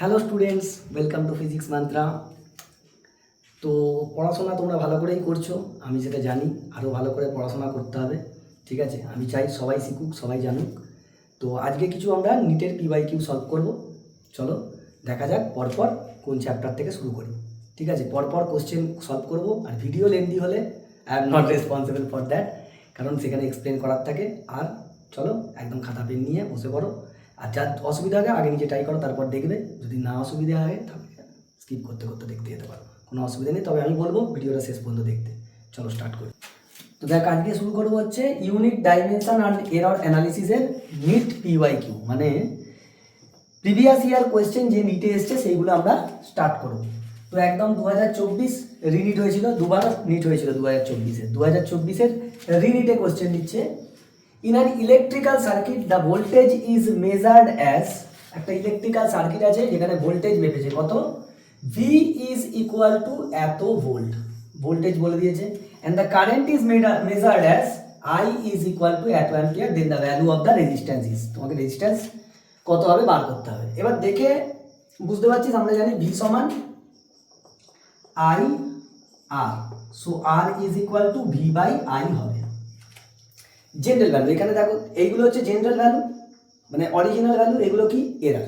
Hello students, welcome to physics mantra. তো পড়াশোনা তোমরা ভালো করেই করছো, আমি যেটা জানি। আরও ভালো করে পড়াশোনা করতে হবে, ঠিক আছে? আমি চাই সবাই শিখুক, সবাই জানুক। তো আজকে কিছু আমরা নিটের PYQ সলভ করব। চলো দেখা যাক পরপর কোন চ্যাপ্টার থেকে শুরু করি, ঠিক আছে? পরপর কোশ্চেন সলভ করব। আর ভিডিও লেন্দি হলে I am not responsible for that, কারণ সেখানে এক্সপ্লেন করার থাকে। আর চলো একদম খাতা পেন নিয়ে বসে পড়ো। আর যার অসুবিধা হবে আগে নিজে ট্রাই করো, তারপর দেখবে। যদি না অসুবিধা হয় তাহলে স্কিপ করতে করতে দেখতে যেতে পারো, কোনো অসুবিধা নেই। তবে আমি বলবো ভিডিওটা শেষ পর্যন্ত দেখতে। চলো স্টার্ট করি। তো দেখ, আজকে শুরু করবো হচ্ছে ইউনিট ডাইমেনশন অ্যান্ড এরর অ্যানালিসিসের নিট PYQ, মানে প্রিভিয়াস ইয়ার কোয়েশ্চেন যে নিটে এসছে সেইগুলো আমরা স্টার্ট করব। তো একদম 2024 রিনিট হয়েছিল, দুবার নিট হয়েছিল 2024-এ। 2024-এর রিনিটে কোয়েশ্চেন দিচ্ছে, in an electrical circuit the voltage is measured as, একটা ইলেকট্রিক্যাল সার্কিট আছে যেখানে ভোল্টেজ মেপেছে কত, ভি ইজ ইকুয়াল টু এত ভোল্ট, ভোল্টেজ বলে দিয়েছে। And the current is measured as I is equal to এত ampere, then the value of the resistance is, তোমাকে রেজিস্ট্যান্স কত হবে বার করতে হবে। এবার দেখে বুঝতে পারছিস, আমরা জানি ভি সমান I R, so R is equal to V by I হবে। জেনারেল ভ্যালু এখানে দেখো, এইগুলো হচ্ছে জেনারেল ভ্যালু, মানে অরিজিনাল ভ্যালু। এগুলো কি এরর,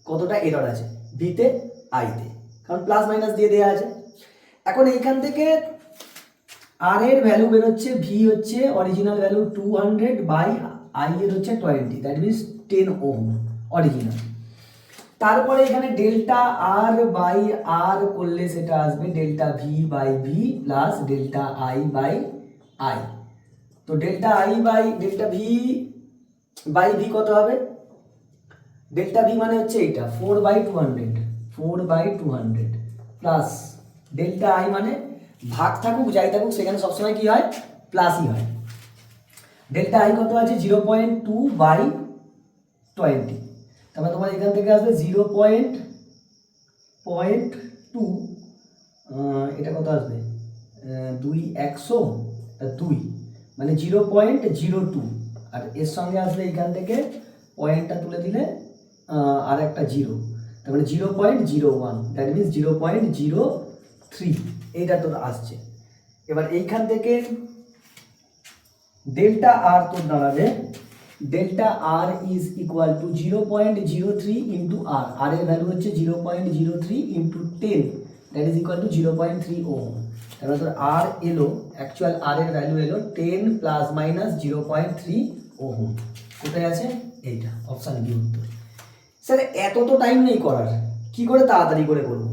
কতটা এরর আছে ভিতে আইতে, কারণ প্লাস মাইনাস দিয়ে দেওয়া আছে। এখন এইখান থেকে আর এর ভ্যালু বেরোচ্ছে, ভি হচ্ছে অরিজিনাল ভ্যালু 200 বাই আই এর হচ্ছে 20, দ্যাট মিনস 10 ওহম অরিজিনাল। তারপরে এখানে ডেল্টা আর বাই আর করলে সেটা আসবে delta V by V plus delta I by I. তো delta I by delta V by V কত হবে, ডেল্টা ভি মানে হচ্ছে এইটা 4/200 প্লাস ডেল্টা আই মানে ভাগ থাকুক যাই থাকুক সেখানে সবসময় কি হয়, প্লাসই হয়। ডেল্টা আই কত আছে 0.2/20, তারপরে তোমার এখান থেকে আসবে 0.2, এটা কত আসবে 2 মানে 0.02, আর এর সঙ্গে আসবে এইখান থেকে পয়েন্টটা তুলে দিলে আর একটা 0, তার মানে 0.01, দ্যাট মিনস 0.03, এইটা তোর আসছে। এবার এইখান থেকে ডেল্টা আর তোর দাঁড়াবে, delta R is equal to 0.03 into R, R এর ভ্যালু হচ্ছে 0.03 into 10, that is equal to 0.3 ohm. তাহলে তোর আর এলো, অ্যাকচুয়াল আর এর ভ্যালু এলো 10 প্লাস মাইনাস 0.3 ওহম। কোথায় আছে এইটা, অপশান বি উত্তর। স্যার এত তো টাইম নেই করার, কি করে তাড়াতাড়ি করে করবো?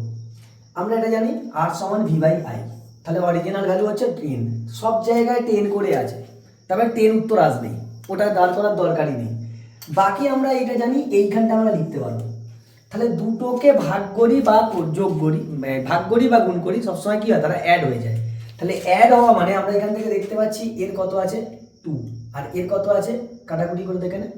আমরা এটা জানি আর সমান ভি বাই আই, তাহলে অরিজিনাল ভ্যালু হচ্ছে 10, সব জায়গায় 10 করে আছে, তারপরে 10 উত্তর আসবেই, ওটা দাঁড় করার দরকারই নেই। বাকি আমরা এটা জানি, এইখানটা আমরা লিখতে পারবো। তাহলে দুটোকে ভাগ করি বা যোগ করি, ভাগ করি বা গুণ করি, সবসময় কি হয়, তারা অ্যাড হয়ে যায়। তাহলে অ্যাড হওয়া মানে আমরা এখান থেকে দেখতে পাচ্ছি এর কত আছে 2 আর এর কত আছে, কাটাকুটি করে দেখে নে,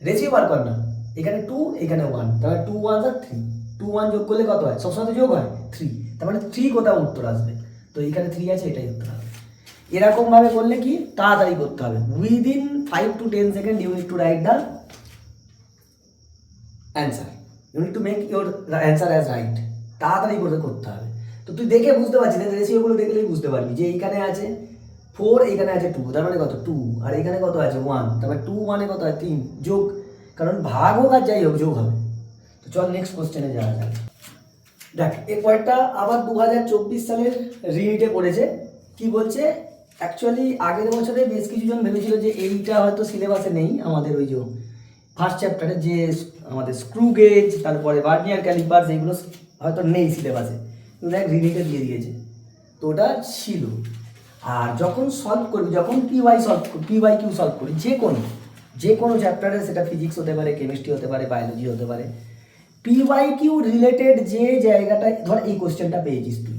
রেশিও বার কর না, এখানে 2 এখানে 1, তাহলে 2 1 আর 3, 2 1 যোগ করলে কত হয়, সবসময় তো যোগ হয় 3, তার মানে 3 কোথাও উত্তর আসবে, তো এখানে 3 আছে, এটাই উত্তর হবে। এরকম ভাবে করলে কি তাড়াতাড়ি করতে হবে, within 5 to 10 second you need to write the answer, you need to make your answer as right, তাড়াতাড়ি করে করতে হবে। তো তুই দেখে বুঝতে পারছিস, রেশিওগুলো দেখলেই বুঝতে পারবি যে এইখানে আছে 4, এখানে আছে 2, তার মানে কত 2, আর এখানে কত আছে 1, তারপরে 2 মানে কত হয় 3, যোগ, কারণ ভাগ হোক আর যাই হোক যোগ হবে। তো চল নেক্সট কোশ্চেনে যাওয়া যাক। দেখ এই পয়েন্টটা আবার 2024 সালের রিনিটে পড়েছে। কি বলছে, অ্যাকচুয়ালি আগের বছরে বেশ কিছুজন ভেবেছিল যে এইটা হয়তো সিলেবাসে নেই, আমাদের ওই যে ফার্স্ট চ্যাপ্টারে যে আমাদের স্ক্রু গেজ, তারপরে ভার্নিয়ার ক্যালিপার্স, এইগুলো হয়তো নেই সিলেবাসে, কিন্তু দেখ রিনিটে দিয়ে দিয়েছে, তো ওটা ছিল। আর যখন সলভ করবি, যখন PYQ সলভ করি যে কোনো চ্যাপ্টারে, সেটা ফিজিক্স হতে পারে, কেমিস্ট্রি হতে পারে, বায়োলজি হতে পারে, PYQ রিলেটেড যে জায়গাটায় ধর এই কোশ্চেনটা পেয়েছিস তুই,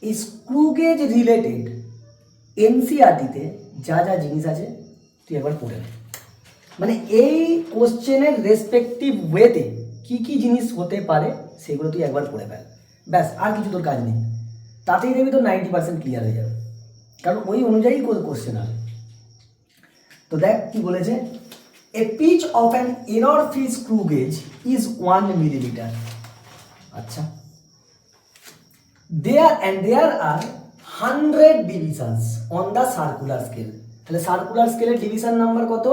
এই স্ক্রু গেজ রিলেটেড NCERT-তে যা যা জিনিস আছে তুই একবার পড়ে নে, মানে এই কোশ্চেনের রেসপেক্টিভ ওয়েতে কি কি জিনিস হতে পারে সেগুলো তুই একবার পড়ে ফেল, ব্যাস, আর কিছু তোর কাজ নেই। তাতেই দেখবি তো 90% ক্লিয়ার হয়ে যাবে, কারণ ওই অনুযায়ী কোশ্চেন হবে। তো দেখ কি বলেছে, a pitch of an error free screw gauge is 1 millimeter আচ্ছা, there are 100 divisions on the circular scale. তাহলে সার্কুলার স্কেলের ডিভিশন নাম্বার কত?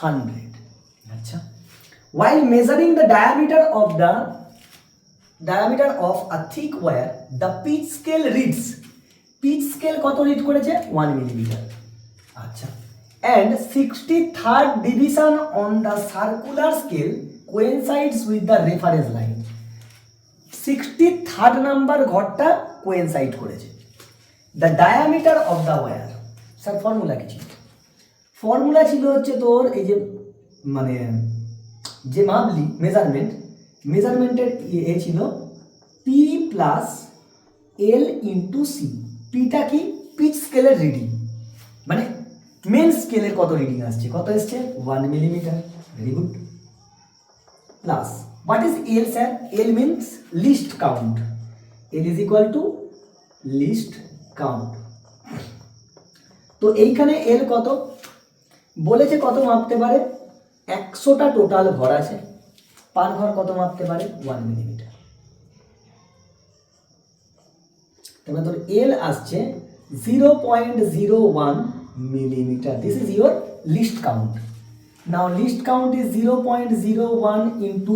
100। আচ্ছা, while measuring the diameter of a thick wire, the pitch scale reads, pitch scale কত read করেছে? 1 millimetre. আচ্ছা, and 63rd division on the circular scale coincides with the reference line. 63rd number ঘরটা coincide করেছে। The diameter of the wire, sir formula কি ছিল? Formula ছিল হচ্ছে তোর এই যে মানে যে মাপলি মেজারমেন্টের এ ছিল P plus L into C. পিটা কি? পিচ স্কেলের রিডিং, মানে মেন স্কেলের কত রিডিং আসছে, কত এসছে? 1 millimetre. Very good. Plus what is L sir? L means least count. L is equal to least count. তো এইখানে L কত বলেছে? কত মাপতে পারে? 100টা টোটাল ঘর আছে, পার ঘর কত মাপতে পারে? 1 মিলিমিটার। তাহলে তোর L আসছে 0.01 millimeter. This is your least count. Now least count is 0.01 into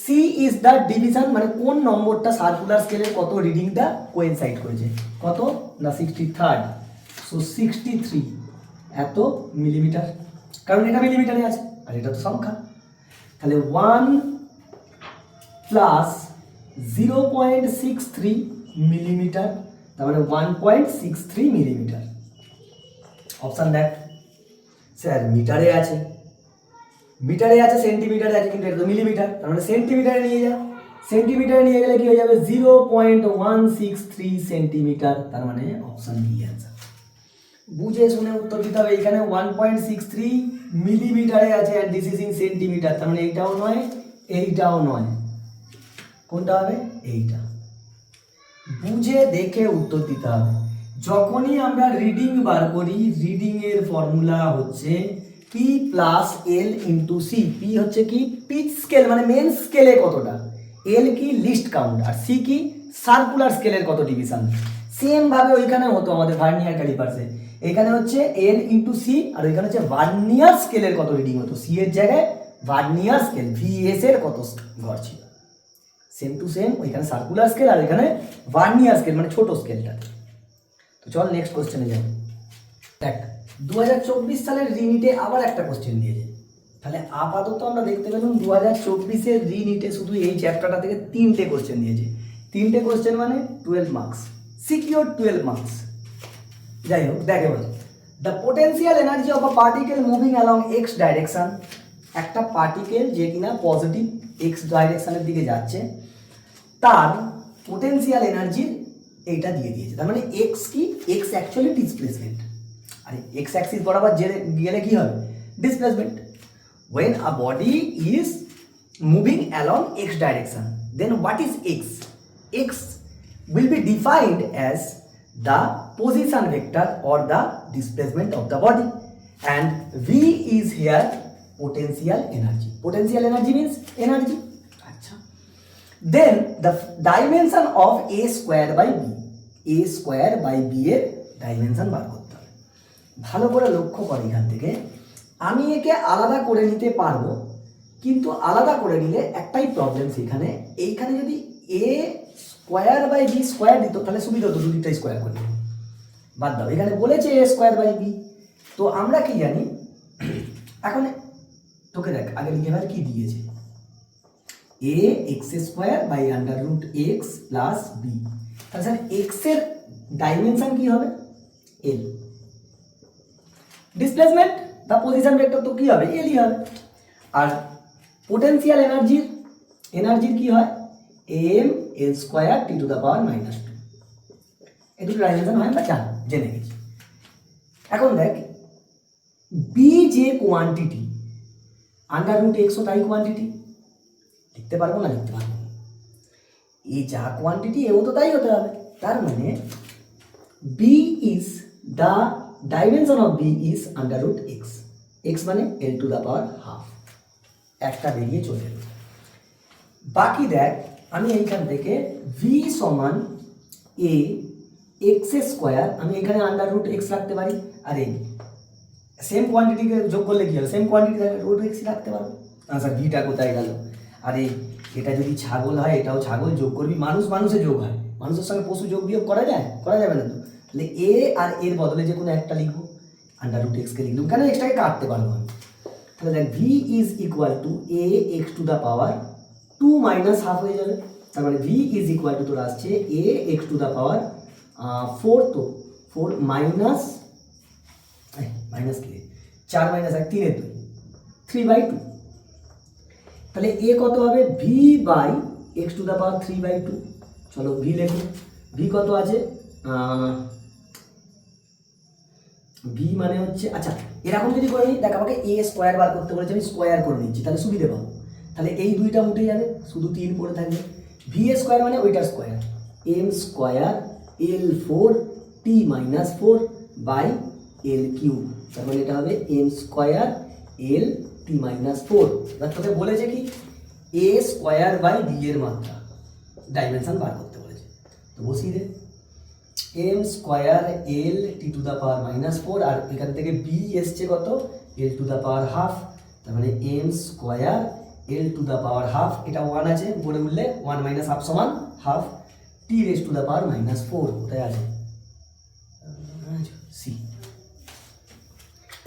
C is the division, মানে কোন নম্বরটা সার্কুলার স্কেলের কত রিডিংটা কোইনসাইড করেছে, কত না 63rd। সো 63 এত মিলিমিটার, কারণ এটা মিলিমিটারে আছে আর এটা তো সংখ্যা। তাহলে 1 প্লাস 0.63 মিলিমিটার, তার মানে 1.63 মিলিমিটার। অপশন দেখ স্যার, মিটারে আছে সেন্টিমিটারে আছে, কিন্তু এটা তো মিলিমিটার, তার মানে সেন্টিমিটারে নিয়ে যা। সেন্টিমিটারে নিয়ে গেলে কি হয়ে যাবে? 0.163 সেন্টিমিটার, তার মানে অপশন বি অ্যান্সার। বুঝে শুনে উত্তর দিতে হবে। এখানে 1.63 মিলিমিটারে আছে আর দিস ইজ ইন সেন্টিমিটার, তার মানে এইটাও নয় এইটাও নয়, কোনটা হবে? এইটা। বুঝে দেখে উত্তর দিতে হবে। যখনই আমরা রিডিং বার করি, রিডিং এর ফর্মুলা হচ্ছে P plus L into C. P হচ্ছে কি? পিচ স্কেল, মানে মেন স্কেলে কতটা, এল কি? লিস্ট কাউন্ট, আর সি কি? সার্কুলার স্কেলের কত ডিভিশন। সেম ভাবে ওইখানে হতো আমাদের ভার্নিয়ার ক্যালিপার্সে, এখানে হচ্ছে এল ইন্টু সি, আর ওইখানে হচ্ছে ভার্নিয়ার স্কেলের কত রিডিং হতো। সি এর জায়গায় ভার্নিয়ার স্কেল ভিএস এর কত ঘর ছিল। সেম টু সেম, ওইখানে সার্কুলার স্কেল আর এখানে ভার্নিয়ার স্কেল, মানে ছোট স্কেলটা। তো চল নেক্সট কোশ্চেনে যাই। দেখ 2024 সালের রিনিটে আবার একটা কোশ্চেন দিয়েছে। তাহলে আপাতত আমরা দেখতে পেলাম 2024-এর রিনিটে শুধু এই চ্যাপ্টারটা থেকে 3টে কোশ্চেন দিয়েছে। 3টে কোশ্চেন মানে 12 মার্কস, সিকিউর 12 মার্কস। যাই হোক, দেখে বল the potential energy of a particle moving along X direction. একটা পার্টিকেল যে কিনা পজিটিভ এক্স ডাইরেকশনের দিকে যাচ্ছে, তার পোটেন্সিয়াল এনার্জির এইটা দিয়ে দিয়েছে। তার মানে এক্স কি? এক্স অ্যাকচুয়ালি ডিসপ্লেসমেন্ট, আর এক্স অ্যাক্সিস বরাবর গেলে কি হবে? Displacement. when a body is moving along x direction, then what is x? X will be defined as the position vector or the displacement of the body, and v is here potential energy. Potential energy means energy. Acha. Then the dimension of a square by b, a square by b এর dimension বার করতে হবে। ভালো করে লক্ষ্য কর, এখান থেকে আমি একে আলাদা করে নিতে পারবো, কিন্তু আলাদা করে নিলে একটাই প্রবলেম সেখানে, এইখানে যদি এ স্কোয়ার বাই বি স্কোয়ার দিত তাহলে সুবিধা হতো, দুদিকটা স্কোয়ার করে বাদ দাও। এখানে বলেছে এ স্কোয়ার বাই বি, তো আমরা কি জানি এখন তোকে দেখ আগে লিখে ফেল কি দিয়েছে, A X square by under root X plus B. তাহলে স্যার এক্স এর ডাইমেনশন কি হবে? এল। ডিসপ্লেসমেন্ট বা পজিশন ভেক্টর তো কি হবে? এলই হবে। আর পোটেনশিয়াল এনার্জির কি হয়? M L square T to the power -2। এই দুটো ডাইমেনশন হয়, আমরা জেনে গেছি। এখন দেখ বি যে কোয়ান্টিটি, আন্ডার রুট এক্সও তাই কোয়ান্টিটি, লিখতে পারবো না? লিখতে পারবো। এই যা কোয়ান্টিটি এও তো তাই হতে হবে। তার মানে B is the dimension of B is under root X. X মানে L to the power half, একটা বেরিয়ে চলে এলো। বাকি দেখ আমি এইখান থেকে ভি সমান এ এক্স স্কোয়ার, আমি এখানে আন্ডার রুট এক্স রাখতে পারি, আর এই সেম কোয়ান্টিটিকে যোগ করলে কি হবে, সেম কোয়ান্টিটি রুট এক্স রাখতে পারবো। আচ্ছা ভিটা কোথায় গেল, আর এটা যদি ছাগল হয় এটাও ছাগল, যোগ করবি মানুষ মানুষে যোগ হয়, মানুষের সঙ্গে পশু যোগ বিয়োগ করা যায়, করা যাবে না তো, তাহলে এ আর এর বদলে যে কোনো একটা লিখবো, আন্ডার রুট এক্সকে লিখলাম, কেন এক্সটাকে কাটতে পারবো আমি। তাহলে দেখ V is equal two A x to the power 2 minus half হয়ে যাবে, তার মানে ভি ইজ ইকুয়াল টু তোর আসছে এ এক্স টু দ্য পাওয়ার 4, তো 4 মাইনাস মাইনাস কি 4 মাইনাস 1 3 2 3/2, তাহলে এ কত হবে V by X to the power 3/2। চলো ভি লেখো, ভি কত আছে, ভি মানে হচ্ছে, আচ্ছা এরকম যদি করে নিই, দেখ আমাকে এ স্কোয়ার বার করতে বলেছে, আমি স্কোয়ার করে নিচ্ছি, তাহলে সুবিধে পাবো, তাহলে এই দুইটা উঠে যাবে, শুধু 3 পড়ে থাকবে। ভি স্কোয়ার মানে ওইটার square, M square L 4 T minus 4 by L cube, তার মানে এটা হবে M square L T minus 4। এবার তোকে বলেছে কি এ স্কোয়ার বাই বি এর মাত্রা, ডাইমেনশন বার করতে বলেছে, তো বসিয়ে দে M square L T to the power minus 4, আর এখান থেকে বি এসছে কত L to the power half, তার মানে M square L to the power half, এটা 1 আছে উপরে উঠলে 1 মাইনাস হাফ সমান half, T raise to the power minus 4 কোথায় আছে, সি।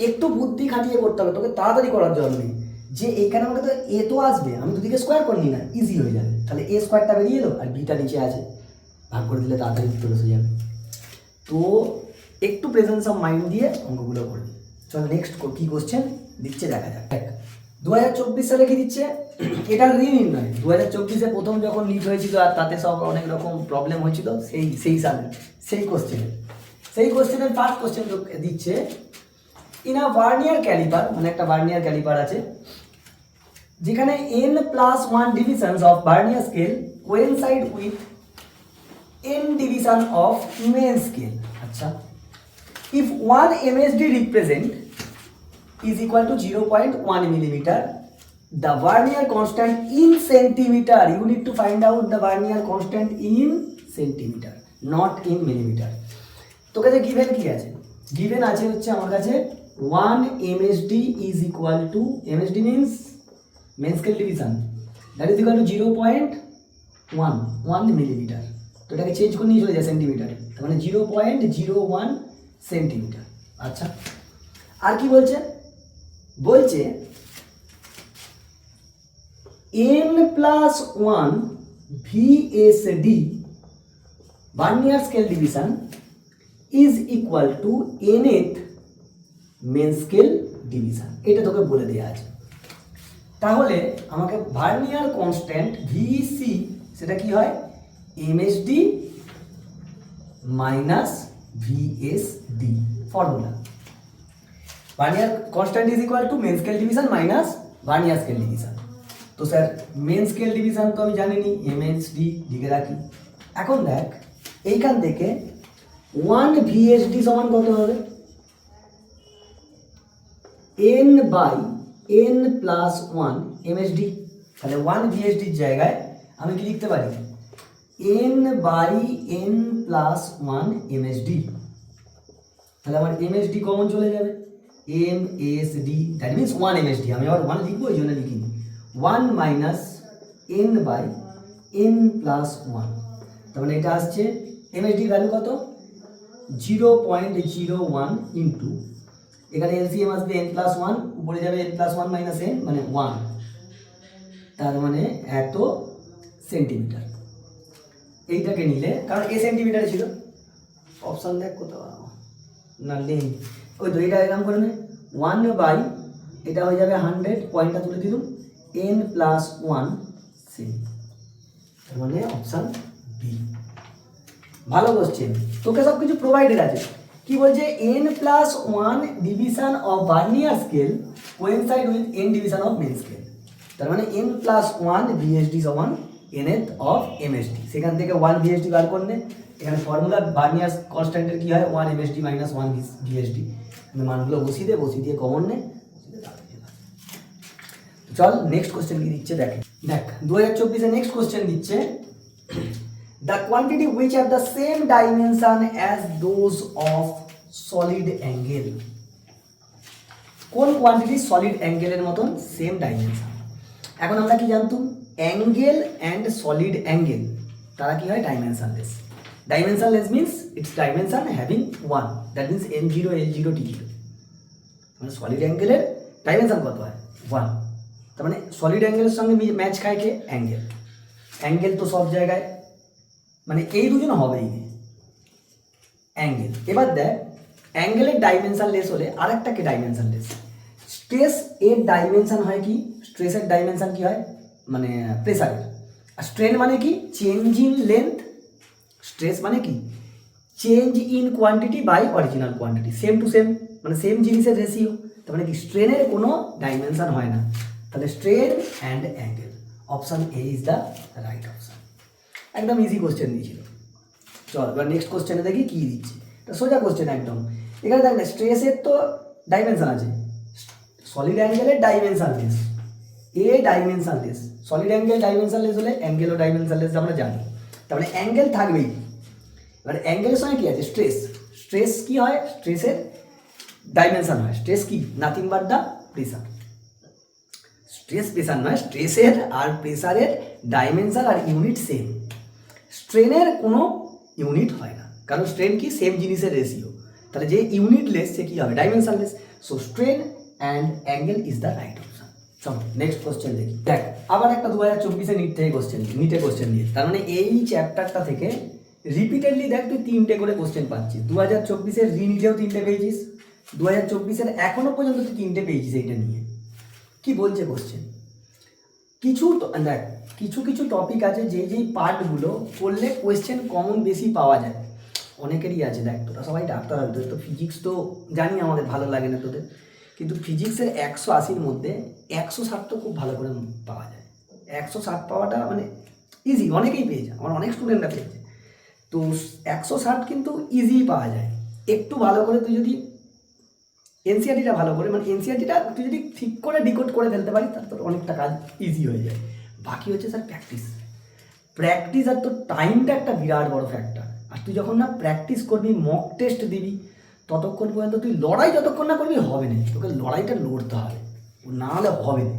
একটু বুদ্ধি খাটিয়ে করতে হবে তোকে, তাড়াতাড়ি করার জন্য নেই, যে এইখানে আমাকে তো এ তো আসবে, আমি দুদিকে স্কোয়ার করে নিই না, ইজি হয়ে যাবে, তাহলে এ স্কোয়ারটা বেরিয়ে এলো আর বিটা নিচে আছে, ভাগ করে দিলে তাড়াতাড়ি উত্তর এসে যাবে। তো একটু প্রেজেন্স অফ মাইন্ড দিয়ে অঙ্কগুলো করবি। চল নেক্সট কি কোশ্চেন দিচ্ছে দেখা যাক। 2024 সালে কি দিচ্ছে, এটা রিনির্ণয় 2024-এ প্রথম যখন লিড হয়েছিল আর তাতে সব অনেক রকম প্রবলেম হয়েছিল, সেই সালে সেই কোশ্চেনের ফার্স্ট কোশ্চেন দিচ্ছে, ইন আ ভার্নিয়ার ক্যালিপার, মানে একটা ভার্নিয়ার ক্যালিপার আছে যেখানে n+1 divisions of vernier scale coincide with n division of main scale. আচ্ছা, if 1 MSD represent is equal to 0.1 millimeter, the vernier constant in centimeter, you need to find out the vernier constant in centimeter, not in millimeter. তো কাছে given কি আছে, given আছে হচ্ছে আমার কাছে 1 MSD is equal to, MSD means main scale division, that is equal to 0.1 millimeter, তো এটাকে চেঞ্জ করে নিয়ে চলে যায় সেন্টিমিটারে, তার মানে 0.01 সেন্টিমিটার। আচ্ছা আর কি বলছে, বলছে n+1 VSD vernier scale division is equal to nth main scale division, এটা তোকে বলে দেওয়া আছে। তাহলে আমাকে ভার্নিয়ার কনস্ট্যান্ট ভিসি সেটা কি হয় MSD minus VSD, formula vernier constant is equal to main scale division minus vernier scale division. তো স্যার মেন স্কেল ডিভিশন তো আমি জানিনি, MSD লিখে রাখি। এখন দেখ এইখান থেকে 1 VSD সমান কত হবে, n/n+1 MSD, তাহলে 1 VSD এর জায়গায় আমি কি লিখতে পারি n/n+1 MSD, তাহলে আমার MSD কমন চলে যাবে, MSD দ্যাট মিনস 1 MSD, আমি আবার 1 লিখবো এই জন্য লিখিনি, 1 মাইনাস n/n+1, তার মানে এটা আসছে MSD ভ্যালু কত 0.01 ইন্টু, এখানে এলসিএম আসবে n+1, উপরে যাবে n+1 মাইনাস n মানে 1, তার মানে এত সেন্টিমিটার। এইটাকে নিলে কারণ এ সেন্টিমিটারে ছিল, অপশান দেখ কোথাও না নেই, ওই তো এটা এরকম করে নেয় 1 এটা হয়ে যাবে 100, পয়েন্টটা তুলে দিলাম n+1 সেমি, তার মানে অপশান বি। ভালো কোশ্চেন, তোকে সব কিছু প্রোভাইডেড আছে। কি বলছে n+1 division of vernier scale coincide with n division of main scale, তার মানে n+1 VSD সমান nth অফ MSD, সেখান থেকে 1 VSD বার করলে এখানে ফর্মুলা ভার্নিয়ার কনস্ট্যান্টের কি হয় 1 MSD মাইনাস 1 VSD, মানগুলো বসিয়ে দিয়ে কমন নে। চল নেক্সট কোশ্চেন কি দিচ্ছে দেখে। দেখ 2024 নেক্সট কোশ্চেন দিচ্ছে the quantity which have the same dimension as those of solid angle. কোন কোয়ান্টিটি সলিড অ্যাঙ্গেলের মতন সেম ডাইমেনশন। এখন আমরা কি জানতাম, অ্যাঙ্গেল অ্যান্ড সলিড অ্যাঙ্গেল তারা কি হয়, dimensionless. Dimensionless means it's dimension having one, that means n0 l0 t0। মানে সলিড অ্যাঙ্গেলের ডাইমেনশন কত হয়, ওয়ান। তার মানে সলিড অ্যাঙ্গেলের সঙ্গে ম্যাচ খায় কে, অ্যাঙ্গেল। অ্যাঙ্গেল তো সব জায়গায়, মানে এই দুজন হবেই অ্যাঙ্গেল। এবার দেখ অ্যাঙ্গেলের ডাইমেনশন লেস হলে আরেকটাকে ডাইমেনশন লেস। স্ট্রেস এর ডাইমেনশন হয় কি, স্ট্রেসের ডাইমেনশন কি হয়, মানে প্রেসারের। আর স্ট্রেন মানে কি, চেঞ্জ ইন লেন্থ। স্ট্রেস মানে কি, change in quantity by original quantity, same to same, মানে সেম জিনিসের রেশিও। তার মানে কি স্ট্রেনের কোনো ডাইমেনশন হয় না। তাহলে strain and angle, option A is the right option. একদম ইজি কোশ্চেন দিয়েছিল। চল এবার নেক্সট কোশ্চেনে দেখি কী দিচ্ছে। এটা সোজা কোশ্চেন একদম। এখানে দেখ না, স্ট্রেসের তো ডাইমেনশন আছে, সলিড অ্যাঙ্গেলের ডাইমেনশনলেস, এ ডাইমেনশনলেস। সলিড অ্যাঙ্গেল ডাইমেনশনলেস হলে অ্যাঙ্গেলও ডাইমেনশনলেস আমরা জানি। তার মানে অ্যাঙ্গেল থাকবেই। এবার অ্যাঙ্গেলের সঙ্গে কী আছে, স্ট্রেস। স্ট্রেস কী হয়, স্ট্রেসের ডাইমেনশন হয়। স্ট্রেস কি, nothing but the pressure. Stress pressure নয়, স্ট্রেসের আর প্রেসারের ডাইমেনশন আর ইউনিট সেম। স্ট্রেনের কোনো ইউনিট হয় না, কারণ স্ট্রেন কি, সেম জিনিসের রেশিও। তাহলে যে ইউনিটলেস সে কী হবে, dimensionless. So strain and angle is the right option. চলো নেক্সট কোশ্চেন দেখি। দেখ আবার একটা 2024 নিট থেকে কোশ্চেন, নিটে কোশ্চেন দিয়ে। তার মানে এই চ্যাপ্টারটা থেকে রিপিটেডলি দেখ তুই 3টে করে কোশ্চেন পাচ্ছিস। 2024 রিনিটেও 3টে পেয়েছিস, 2024 এখনো পর্যন্ত তুই 3টে পেয়েছিস এইটা নিয়ে। কি বলছে কোশ্চেন, কিছু দেখ কিছু কিছু টপিক আছে যেই পার্টগুলো করলে কোয়েশ্চেন কমন বেশি পাওয়া যায়। অনেকেরই আছে, দেখ তোরা সবাই ডাক্তার হবে, তোদের তো ফিজিক্স তো জানি আমাদের ভালো লাগে না তোদের, কিন্তু ফিজিক্সের 180-র মধ্যে 160 তো খুব ভালো করে পাওয়া যায়। 160 পাওয়াটা মানে ইজি, অনেকেই পেয়েছে, আমার অনেক স্টুডেন্টরা পেয়েছে। তো 160 কিন্তু ইজি পাওয়া যায়। একটু ভালো করে তুই যদি এনসিআরটিটা ভালো করে, মানে এনসিআরটিটা তুই যদি ঠিক করে ডিকোড করে ফেলতে পারিস, তার তোর অনেকটা কাজ ইজি হয়ে যায়। বাকি হচ্ছে স্যার প্র্যাকটিস। প্র্যাকটিস আর তোর টাইমটা একটা বিরাট বড় ফ্যাক্টর। আর তুই যখন না প্র্যাকটিস করবি, মক টেস্ট দিবি, ততক্ষণ পর্যন্ত তুই লড়াই যতক্ষণ না করবি হবে না। তোকে লড়াইটা লড়তে হবে, না হলে হবে না।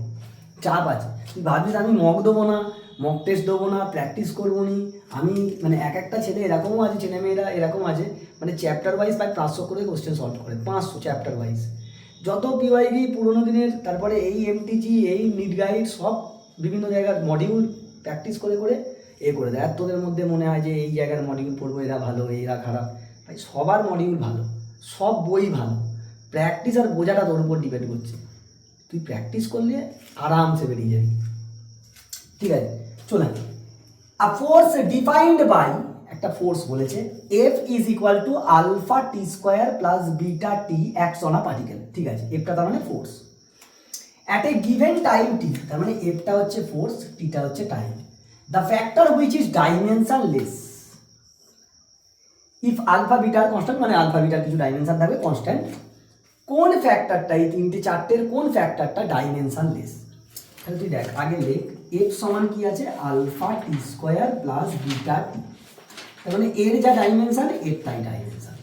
চাপ আছে, তুই ভাবছিস আমি মক দেবো না, মক টেস্ট দেবো না, প্র্যাকটিস করবো নি। আমি মানে একটা ছেলে এরকমও আছে, ছেলেমেয়েরা এরকম আছে, মানে চ্যাপ্টার ওয়াইজ প্রায় 500 করে কোশ্চেন সলভ করে, 500 চ্যাপ্টার ওয়াইজ। যত পিওয়াইডি পুরোনো দিনের, তারপরে এই এমটিজি, এই নিট গাইড, সব বিভিন্ন জায়গার মডিউল প্র্যাকটিস করে করে করে দেয়। আর তোদের মধ্যে মনে হয় যে এই জায়গার মডিউল পড়বো, এরা ভালো এরা খারাপ। ভাই সবার মডিউল ভালো, সব বই ভালো। প্র্যাকটিস আর বোঝাটা তোর উপর ডিপেন্ড করছে। তুই প্র্যাকটিস করলে আরামসে বেরিয়ে যাবি। ঠিক আছে, চলে আ ফোর্স ডিফাইন্ড বাই, একটা ফোর্স বলেছে F is equal to alpha T square plus beta T acts on a particle. ঠিক আছে, এফটা তার মানে force at a given time T. তার মানে এফটা হচ্ছে ফোর্স, টিটা হচ্ছে time. The factor which is dimensionless if alpha বিটার কনস্ট্যান্ট, মানে আলফা বিটার কিছু ডাইমেনশন থাকবে কনস্ট্যান্ট। কোন ফ্যাক্টরটা, এই 3টে 4টের কোন ফ্যাক্টরটা ডাইমেনশনলেস? তাহলে তুই দেখ আগে লেখ, এফ সমান কি আছে, alpha T square plus beta T. তার মানে এর যা ডাইমেনশন, এর তাই ডাইমেনশন।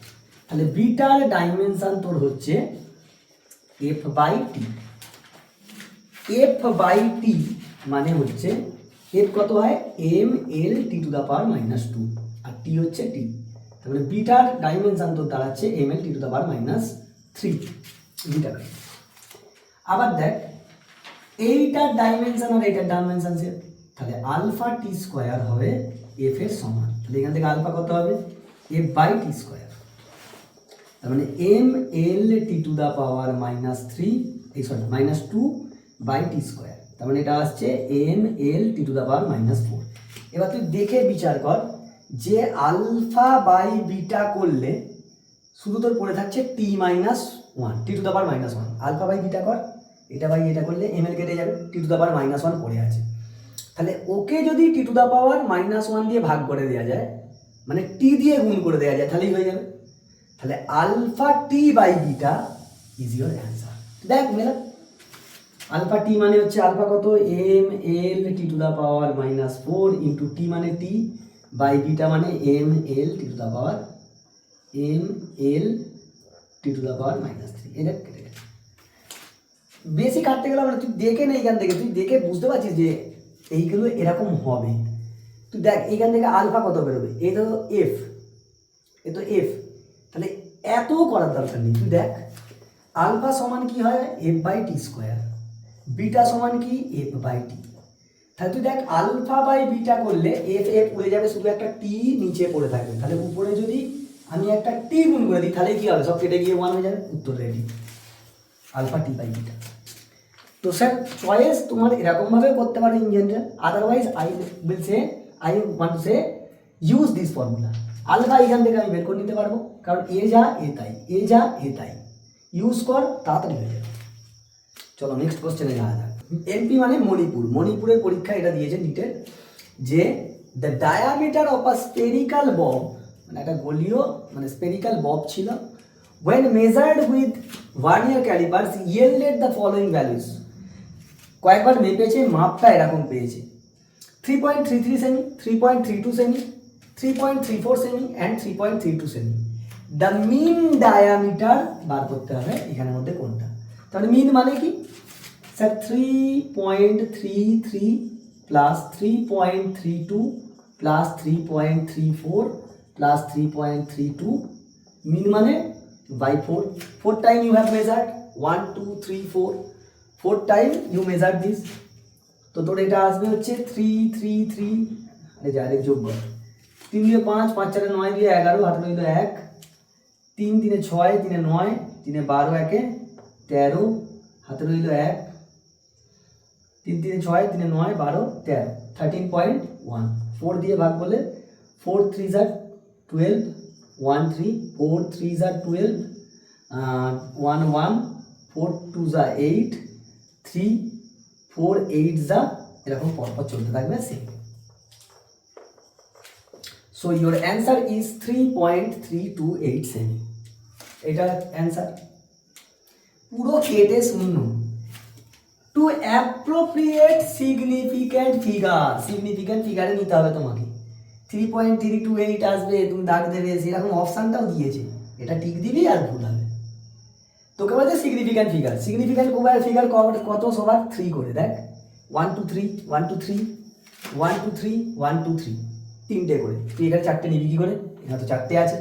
তাহলে বিটার ডাইমেনশন তোর হচ্ছে F by T. F by T মানে হচ্ছে এফ কত হয়, M L T to the power -2, আর টি হচ্ছে টি। তাহলে বিটার ডাইমেনশন তোর দাঁড়াচ্ছে M L T to the power -3 বিটার। আবার দেখ এইটার ডাইমেনশন আর এইটার ডাইমেনশন সেম, তাহলে আলফা টি স্কোয়ার হবে এফ এর সমান। তাহলে এখান থেকে আলফা কত হবে, এফ বাই টি স্কোয়ার। তার মানে M L T to the power -3, এই সরি -2 বাই টি স্কোয়ার। তার মানে এটা আসছে M L T to the power -4। এবার তুই দেখে বিচার কর যে আলফা বাই বিটা করলে শুধু তোর পড়ে থাকছে T -1, T to the power -1। Alpha by beta কর, এটা বাই এটা করলে এম এল কেটে যাবে, টি টু দ্য পাওয়ার -1 পড়ে আছে। তাহলে ওকে যদি টি টু দ্য পাওয়ার -1 দিয়ে ভাগ করে দেওয়া যায়, মানে টি দিয়ে গুণ করে দেওয়া যায়, তাহলেই হয়ে যাবে। তাহলে alpha T by beta is your answer. দেখ মেলা আলফা টি মানে হচ্ছে আলফা কত, M L T to the power -4 into T মানে টি বাই বিটা মানে M L T to the power M L T to the power -3। এটা কেটে গেছে, বেশি কাটতে গেলে মানে তুই দেখে না, এইখান থেকে তুই দেখে বুঝতে পারছিস যে এইগুলো এরকম হবে। তুই দেখ এইখান থেকে আলফা কত বেরোবে, এই তো এফ, এ তো এফ, তাহলে এত করার দরকার নেই। তুই দেখ আলফা সমান কি হয়, F by T square, beta সমান কি এফ বাই টি। তাহলে তুই দেখ আলফা বাই বিটা করলে এফ এফ উড়ে যাবে, শুধু একটা টি নিচে পড়ে থাকবে। তাহলে উপরে যদি আমি একটা টি গুণ করে দিই তাহলে কি হবে, সব কেটে গিয়ে 1 হয়ে যাবে, উত্তর ready, alpha T by beta. তো স্যার চয়েস তোমার এরকমভাবে করতে পারো in general, otherwise I will say, I want to say use this formula. Alpha এখান থেকে আমি বের করে নিতে পারবো, কারণ এ যা এ তাই, এ যা এ তাই, ইউজ কর তাড়াতাড়ি হয়ে যাবে। চলো নেক্সট কোশ্চেনে যাওয়া যাক। এমপি মানে মণিপুর, মণিপুরের পরীক্ষা এটা দিয়েছে নিটের, যে the diameter of a spherical Bob, মানে একটা গোলীয় মানে স্পেরিক্যাল বব ছিল, when measured with vernier calipers yielded the following values। কয়েকবার মেপেছে, মাপটা এরকম পেয়েছে 3.33 সেমি, 3.32 সেমি, 3.34 সেমি অ্যান্ড 3.32 সেমি। দ্য মিন ডায়ামিটার বার করতে হবে এখানের মধ্যে কোনটা। তাহলে মিন মানে কি sir, 3.33 plus 3.32 plus 3.34 plus 3.32, mean মানে by 4 time you have measured, 1 2 3 4 time you measured this। তো তোর এটা আসবে হচ্ছে 3 3 3, আরে ডাইরেক্ট যোগ কর, 3 দিয়ে 5, 5 4 9 দিয়ে 11, হাতে রইল 1, 3 3 6, 3 9, 3 12, 1 13, হাতে রইল 1, 3 3 6, 3 9 12 13, 13.1। 4 দিয়ে ভাগ করলে 4 3 12, 1 3, 4 3 12, 1 1, 4 2 8, 3 4 8 এরকম পরপর চলতে থাকবে same. So your answer is 3.328 সেমি, এটা অ্যান্সার। পুরো কেটে শূন্য। To appropriate significant figure, significant ফিগারে নিতে হবে তোমাকে, 3.328 আসবে, তুমি দাগ দেবে, সেরকম অপশানটাও দিয়েছে, এটা ঠিক দিবি আর ভুল হবে। তোকে বলছে সিগনিফিক্যান্ট ফিগার, সিগনিফিক্যান্ট ফিগার কত সবার 3 করে দেখ, 1 2 3 1 2 3 1 2 3 1 2 3, 3টে করে। তুই এখানে 4টে নিবি কি করে, এখানে তো 4টে আছে,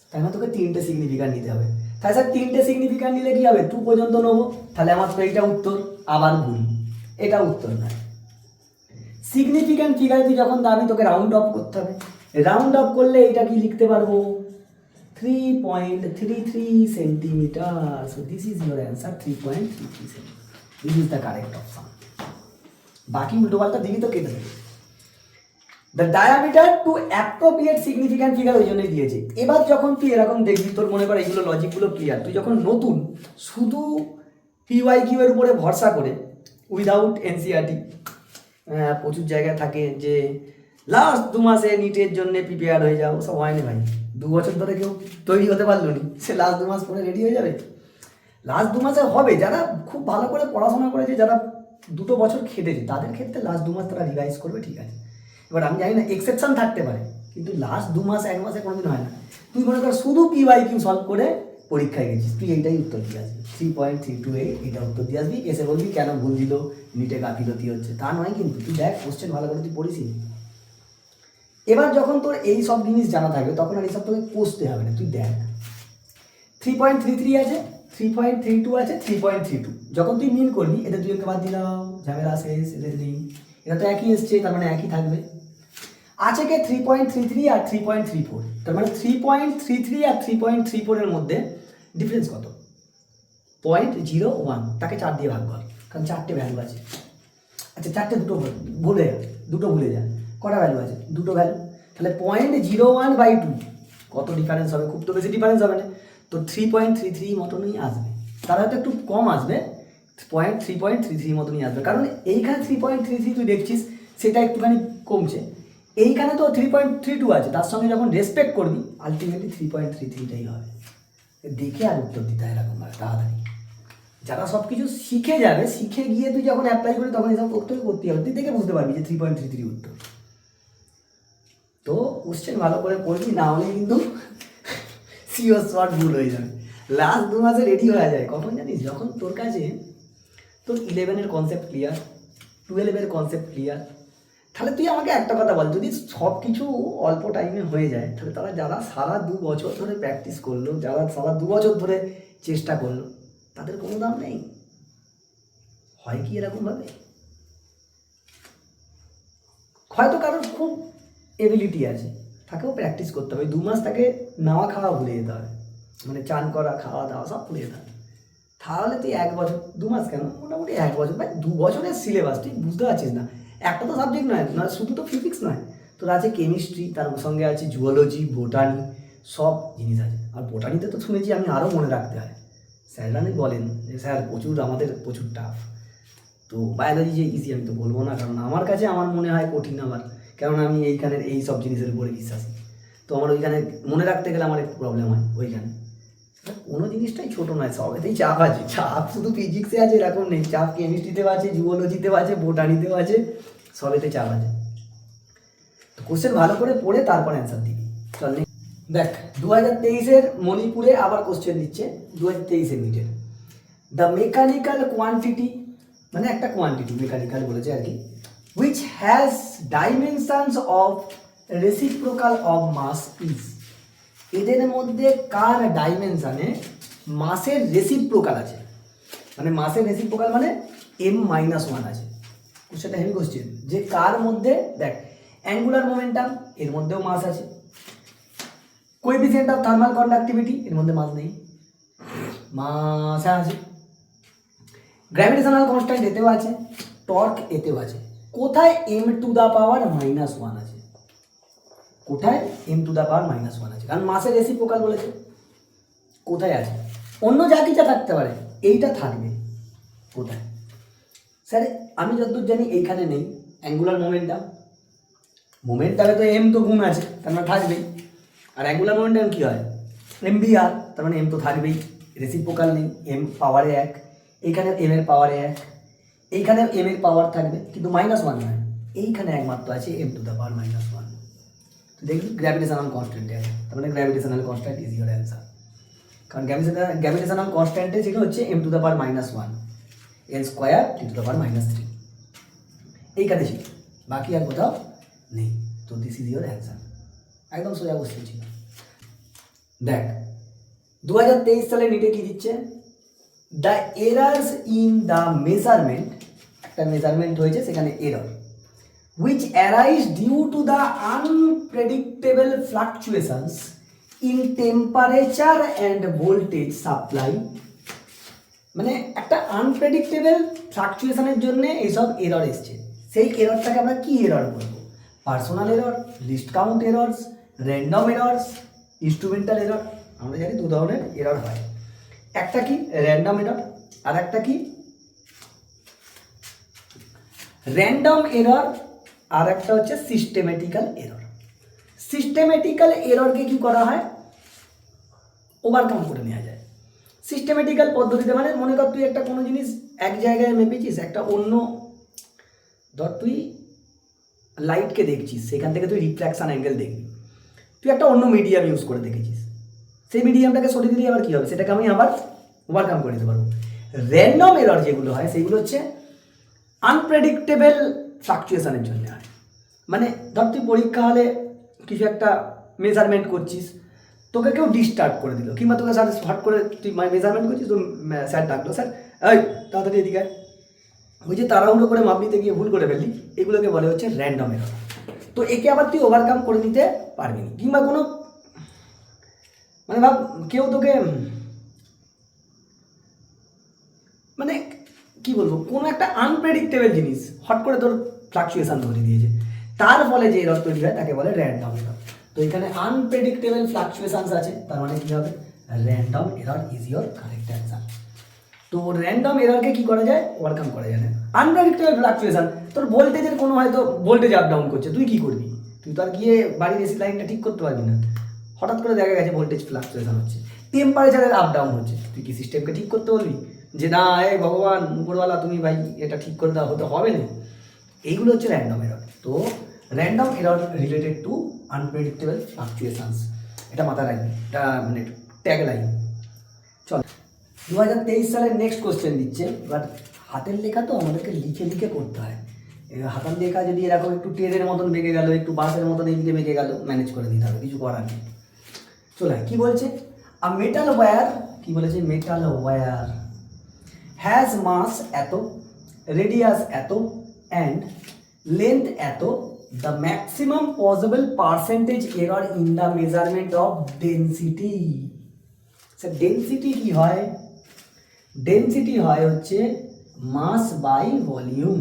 তাই না, তোকে 3টে সিগনিফিক্যান্ট নিতে হবে। তাহলে স্যার 3টে সিগনিফিক্যান্ট নিলে কি হবে, 2 পর্যন্ত নেবো, তাহলে আমার তো এইটা উত্তর, আবার ভুল, এটা উত্তর নয়। সিগনিফিক্যান্ট ফিগার তুই যখন দাবি তোকে রাউন্ড অফ করতে হবে, রাউন্ড অফ করলে এটা কি লিখতে পারবো 3.33 centimetre. So this is your answer, 3.33 centimetre, this is the correct option. বাকি উল্টোপাল্টা দিবি তো কেটে দেবে। The diameter to appropriate significant figure ওই জন্যই দিয়েছে। এবার যখন তুই এরকম দেখবি, তোর মনে কর এইগুলো লজিকগুলো ক্লিয়ার, তুই যখন নতুন শুধু PYQ এর উপরে ভরসা করে উইদাউট এনসিআরটি, প্রচুর জায়গায় থাকে যে লাস্ট 2 মাসে নিটের জন্য প্রিপেয়ার হয়ে যাও, সব হয়নি ভাই। 2 বছর ধরে কেউ তৈরি হতে পারলো নি, সে লাস্ট 2 মাস পরে রেডি হয়ে যাবে? লাস্ট 2 মাসে হবে যারা খুব ভালো করে পড়াশোনা করেছে, যারা 2 বছর খেটেছে, তাদের ক্ষেত্রে লাস্ট 2 মাস তারা রিভাইজ করবে, ঠিক আছে। এবার আমি জানি না, এক্সেপশন থাকতে পারে, কিন্তু লাস্ট 2 মাস 1 মাসে কোনোদিন হয় না। তুই মনে কর শুধু PYQ সলভ করে পরীক্ষায় গেছিস, তুই এইটাই উত্তর দিয়ে আসবি, 3.328 এটা উত্তর দিয়ে আসবি। এসে বলবি কেন ভুল দিল, নিটে গাফিলতি হচ্ছে, তা নয় কিন্তু। তুই দেখ কোশ্চেন ভালো করে তুই পড়িস। এবার যখন তোর এই সব জিনিস জানা থাকবে, তখন আর এইসব তোকে কষতে হবে না। তুই দেখ 3.33 আছে, 3.32 আছে, 3.32, যখন তুই মিন করবি এদের দুজনকে বাদ দিলাম, ঝামেলা শেষ, এদের নেই, এটা তো একই এসছে, তার মানে একই থাকবে। আছে কে 3.33 আর 3.34, তার মানে 3.33 আর 3.34 এর মধ্যে ডিফারেন্স কত, 0.01, তাকে 4 দিয়ে ভাগ কর, কারণ 4টে ভ্যালু আছে। আচ্ছা 4টে, দুটো ভুলে যা, কটা ভ্যালু আছে, 2টো ভ্যালু, তাহলে 0.01/2 কত ডিফারেন্স হবে, খুব তো বেশি ডিফারেন্স হবে না, তো 3.33 মতনই আসবে, তার হয়তো একটু কম আসবে, 3.33 মতনই আসবে, কারণ এইখানে 3.33 তুই দেখছিস সেটা একটুখানি কমছে, এইখানে তো 3.32 আছে, তার সঙ্গে যখন রেসপেক্ট করবি আলটিমেটলি 3.33টাই হবে। দেখে আর উত্তর দিতে হয় এরকমভাবে তাড়াতাড়ি। যারা সব কিছু শিখে যাবে, শিখে গিয়ে তুই যখন অ্যাপ্লাই করি তখন এসব করতে হবে, তুই দেখে বুঝতে পারবি যে 3.33 উত্তর। তো কোশ্চেন ভালো করে পড়বি, না হলে কিন্তু সিওর শর্ট ভুল হয়ে যাবে। লাস্ট 2 মাসে রেডি হয়ে যায় কখন জানিস? যখন তোর কাছে তোর 11-এর কনসেপ্ট ক্লিয়ার, 12-এর কনসেপ্ট ক্লিয়ার। তাহলে তুই আমাকে একটা কথা বল, যদি সব কিছু অল্প টাইমে হয়ে যায়, তাহলে তারা যারা সারা 2 বছর ধরে প্র্যাকটিস করলো, যারা সারা 2 বছর ধরে চেষ্টা করলো, তাদের কোনো দাম নেই? হয় কি এরকমভাবে? হয়তো কারোর খুব এবিলিটি আছে, তাকেও প্র্যাকটিস করতে হবে। 2 মাস তাকে নাওয়া খাওয়া ভুলে যেতে হবে, মানে চান করা, খাওয়া দাওয়া সব ভুলে যেতে হবে। তাহলে তুই 1 বছর, 2 মাস কেন, মোটামুটি 1 বছর, ভাই 2 বছরের সিলেবাস, তুই বুঝতে পারছিস না? একটা তো সাবজেক্ট নয়, না শুধু তো ফিজিক্স নয়, তোর আছে কেমিস্ট্রি, তার সঙ্গে আছে জুওলজি, বোটানি, সব জিনিস আছে। আর বোটানিতে তো শুনেছি আমি আরও মনে রাখতে হয়, স্যাররা বলেন যে স্যার আমাদের প্রচুর টাফ। তো বায়োলজি যে ইজি আমি তো বলবো না, কারণ আমার কাছে আমার মনে হয় কঠিন আমার, কারণ আমি এইখানের এই সব জিনিসের উপরে বিশ্বাসী। তো আমার ওইখানে মনে রাখতে গেলে আমার একটু প্রবলেম হয় ওইখানে। কোনো জিনিসটাই ছোটো নয়, সবেতেই চাপ আছে। চাপ শুধু ফিজিক্সে আছে এরকম নেই, চাপ কেমিস্ট্রিতেও আছে, জুওলজিতেও আছে, বোটানিতেও আছে, সবেতে চাপ আছে। তো কোশ্চেন ভালো করে পড়ে তারপর অ্যান্সার দিবি। চল দেখ, 2023-এর মণিপুরে আবার কোশ্চেন দিচ্ছে, 2023-এর নিটের। দ্য মেকানিক্যাল কোয়ান্টিটি, মানে একটা কোয়ান্টিটি মেকানিক্যাল বলেছে আর কি, which has dimensions of reciprocal of mass is. এদের মধ্যে কার ডাইমেনশনে মাসের রেসিপ্রোকাল আছে, মানে মাসের রেসিপ্রোকাল মানে m-1 আছে। কোশ্চেনটা হেভি কোশ্চেন, যে কার মধ্যে, দেখ অ্যাঙ্গুলার মোমেন্টাম এর মধ্যেও মাস আছে, কোএফিসিয়েন্ট অফ থার্মাল কন্ডাক্টিভিটি এর মধ্যে মাস নেই, মাস আছে, গ্র্যাভিটেশনাল কনস্ট্যান্ট এতেও আছে, টর্ক এতেও আছে। কোথায় m⁻⁻1 আছে? কোথায় m⁻⁻1 আছে? কারণ মাসের রেসিপ্রোকাল বলেছে। কোথায় আছে? অন্য যা কিছু থাকতে পারে, এইটা থাকবে কোথায়? স্যার আমি যতদূর জানি এইখানে নেই। অ্যাঙ্গুলার মোমেন্টামে তো m তো গুণ আছে, তার মানে থাকবেই। আর অ্যাঙ্গুলার মোমেন্টাম কী হয়? mvr, তার মানে m তো থাকবেই। রেসিপ্রোকাল নেই, m পাওয়ারে 1, এইখানে m এর পাওয়ারে 1, এইখানে m এর পাওয়ার থাকবে, কিন্তু -1 নয়, এইখানে একমাত্র আছে m⁻⁻1। তো দেখবি গ্র্যাভিটেশনাল কনস্ট্যান্টে আছে, তার মানে gravitational constant is your answer. কারণ গ্র্যাভিটেশনাল কনস্ট্যান্টে যেটা হচ্ছে m⁻⁻1, n² t⁻³ এইখানে ছিল, বাকি আর কোথাও নেই। তো দিস ইজ ইওর অ্যান্সার, একদম সোজা কোশ্চেন ছিল। দেখ 2023 সালে নিটে কি দিচ্ছে? The errors in the measurement, একটা মেজারমেন্ট হয়েছে সেখানে error, which arise due to the unpredictable fluctuations in temperature and voltage supply, মানে একটা আনপ্রেডিক্টেবল ফ্লাকচুয়েশনের জন্য এইসব এরর এসছে। সেই এররটাকে আমরা কি এরর বলবো? Personal error, list count errors, random errors, instrumental error. আমরা জানি 2 ধরনের এরর হয়, একটা কি র্যান্ডম এরর, আর একটা কি র্যান্ডম এরর, আর একটা হচ্ছে সিস্টেমেটিক্যাল এরর। সিস্টেমেটিক্যাল এররকে কি করা হয়? ওভারকাম করে নেওয়া যায় সিস্টেমেটিক্যাল পদ্ধতিতে। মানে মনে কর তুই একটা কোনো জিনিস এক জায়গায় মেপেছিস, একটা অন্য, ধর তুই লাইটকে দেখছিস, সেখান থেকে তুই রিফ্র্যাকশন অ্যাঙ্গেল দেখবি, তুই একটা অন্য মিডিয়াম ইউজ করে দেখেছিস, সেই মিডিয়ামটাকে সরিয়ে দিলে আবার কী হবে? সেটাকে আমি আবার ওভারকাম করে দিতে পারবো। র্যান্ডম এরর যেগুলো হয় সেগুলো হচ্ছে আনপ্রেডিক্টেবল ফ্লাকচুয়েশনের জন্য হয়। মানে ধর তুই পরীক্ষা হলে কিছু একটা মেজারমেন্ট করছিস, তোকে কেউ ডিস্টার্ব করে দিল, কিংবা তোকে স্যার হট করে তুই মেজারমেন্ট করছিস, তো স্যার ডাকলো, স্যার এই তাড়াতাড়ি এদিকে, ওই যে তাড়াহুড়ো করে মাপ নিতে গিয়ে ভুল করে ফেললি, এগুলোকে বলে হচ্ছে র্যান্ডম এরর। তো একে আবার তুই ওভারকাম করে নিতে পারবি না। কিংবা কোনো মানে ভাব কেউ তোকে মানে কি বলবো, কোনো একটা আনপ্রেডিক্টেবল জিনিস হট করে তোর ফ্লাকচুয়েশন ধরে দিয়েছে, তার ফলে যে এরর তৈরি হয় তাকে বলে র্যান্ডম এরর। তো এখানে আনপ্রেডিক্টেবল ফ্লাকচুয়েশনস আছে, তার মানে কী হবে? Random error is your correct answer. তো র্যান্ডম এররকে কী করা যায়? ওভারকাম করা যায় না। আনপ্রেডিক্টেবল ফ্লাকচুয়েশন, তোর ভোল্টেজের কোনো হয়তো ভোল্টেজ আপ ডাউন করছে, তুই কী করবি? তুই তো আর গিয়ে বাড়ির এসি লাইনটা ঠিক করতে পারবি না। হঠাৎ করে দেখা গেছে ভোল্টেজ ফ্লাকচুয়েশন হচ্ছে, টেম্পারেচারের আপ ডাউন হচ্ছে, তুই কি সিস্টেমকে ঠিক করতে বলবি? যে না এই ভগবান উপরওয়ালা তুমি ভাই এটা ঠিক করে দাও, হতে হবে না। এইগুলো হচ্ছে র্যান্ডম এরর। তো random error related to unpredictable ফ্লাকচুয়েশনস, এটা মাথায় রাখবে, এটা মানে ট্যাগ লাইন। চল 2023 সালের নেক্সট কোশ্চেন দিচ্ছে, বাট হাতের লেখা তো আমাদেরকে লিখে লিখে করতে হয়। হাতের লেখা যদি এরকম একটু ট্রেনের মতন বেঁকে গেল, একটু বাসের মতন এদিকে বেঁকে গেল, ম্যানেজ করে দিতে হবে, কিছু করার নেই। চলে কি বলছে, আ মেটাল ওয়্যার, কি বলেছে, মেটাল ওয়্যার হ্যাজ মাস এত, রেডিয়াস এত অ্যান্ড লেন্থ এত, the maximum possible percentage error in the measurement of density. Sir density কি হয়? ডেন্সিটি হয় হচ্ছে mass by volume.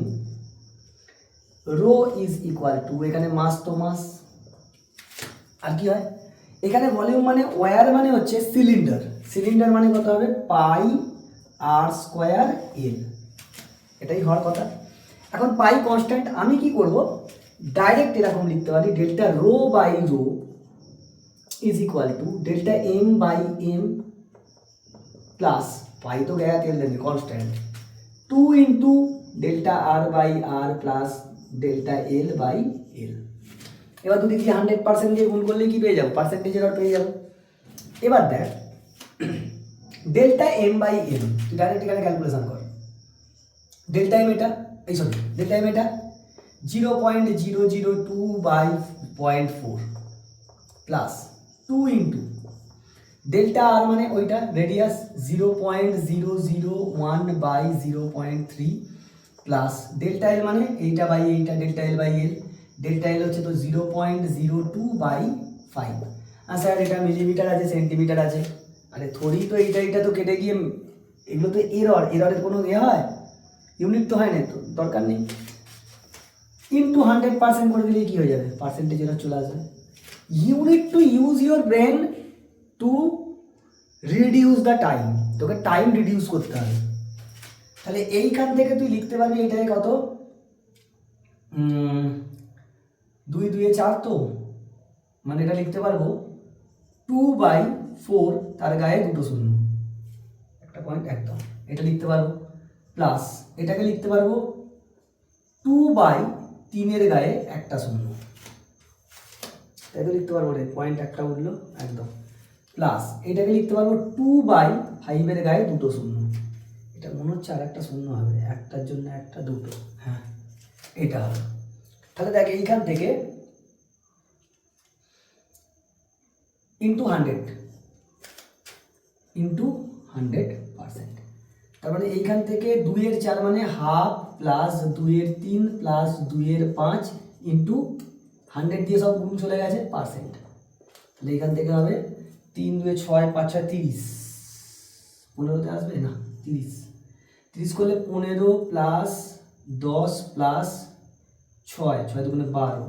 Rho is equal to, এখানে মাস তো মাস, আর কি হয় এখানে ভলিউম মানে ওয়্যার মানে হচ্ছে সিলিন্ডার, সিলিন্ডার মানে কত হবে, পাই আর স্কোয়ার এল, এটাই হওয়ার কথা। এখন পাই কনস্ট্যান্ট, আমি কি করব, ডাইরেক্ট এরকম লিখতে পারি, delta rho by rho is equal to delta M by M plus pi তো গয়া তেল দেবে constant, 2 into delta R by R plus delta L by L. এবার দুদিক দিয়ে 100% দিয়ে গুণ করলে কি পেয়ে যাবো, পার্সেন্টেজ এরর পেয়ে যাবো। এবার দেখ ডেল্টা এম বাই এম, তুই ডাইরেক্ট এখানে ক্যালকুলেশন কর, ডেল্টা এম এটা, এই সরি ডেল্টা এম এটা 0.002 by 0.4 plus 2 into delta R মানে ওইটা radius 0.001 by 0.3 plus delta L মানে এইটা বাই এইটা, delta L by L, delta L হচ্ছে তো 0.02 বাই 5। আর স্যার এটা মিলিমিটার আছে, সেন্টিমিটার আছে, আরে থোড়ি তো এইটা তো কেটে গিয়ে, এগুলো তো এরর, এররের কোনো এ হয়, ইউনিট তো হয় না, তো দরকার নেই। ইন্টু 100% করে দিলে কি হয়ে যাবে, পার্সেন্টেজ এরর চলে আসবে। You need to use your brain to reduce the time, তোকে টাইম রিডিউস করতে হবে। তাহলে এইখান থেকে তুই লিখতে পারবি এটাই কত, 2 2 4 তো, মানে এটা লিখতে পারবো 2/4, তার গায়ে দুটো শূন্য, একটা পয়েন্ট একদম, এটা লিখতে পারবো, প্লাস এটাকে লিখতে পারবো 2/3 গায়ে একটা শূন্য, তাই তো লিখতে পারবো রে, পয়েন্ট একটা উঠলো একদম, প্লাস এটাকে লিখতে পারবো 2/5 গায়ে দুটো শূন্য, এটা মনে হচ্ছে আর একটা শূন্য হবে, একটার জন্য একটা দুটো, হ্যাঁ এটা হবে। তাহলে দেখ এইখান থেকে ইন্টু 100%, তার মানে এইখান থেকে 2/4 মানে হাফ প্লাস 2/3 প্লাস 2/5 ইন্টু 100 দিয়ে সব গুণ চলে গেছে পার্সেন্ট। তাহলে এখান থেকে হবে 3 2 6 5 6 30, 15তে আসবে না, 30 করলে 15 প্লাস 10 প্লাস 6 6 দুগুণে 12,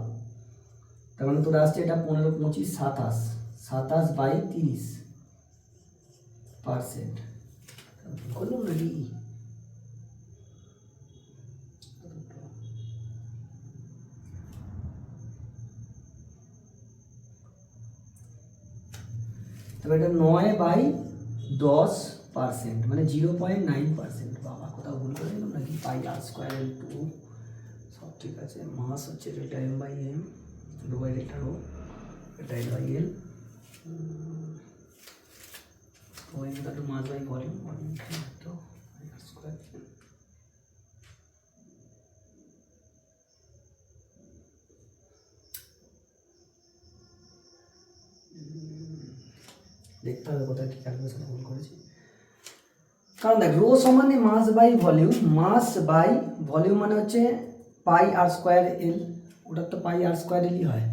তার মানে তোর আসছে এটা 15 25 27/30%। করলাম নাকি, তবে এটা 9/10%, মানে 0.9%। বাবা কোথাও ভুল করে দিলাম নাকি, পাই আর স্কোয়ার এল টু সব ঠিক আছে। মাস হচ্ছে delta M by M, rho by delta rho, delta L by L, তো মাস বাই ভলিউম, তো আর স্কোয়ার। দেখতে হবে কোথায় কি ক্যালকুলেশন ভুল করেছি, কারণ দেখ রো সমানে mass by volume, mass by volume মানে হচ্ছে পাই আর স্কোয়ার এল, ওটার তো পাই আর স্কোয়ার এলই হয়,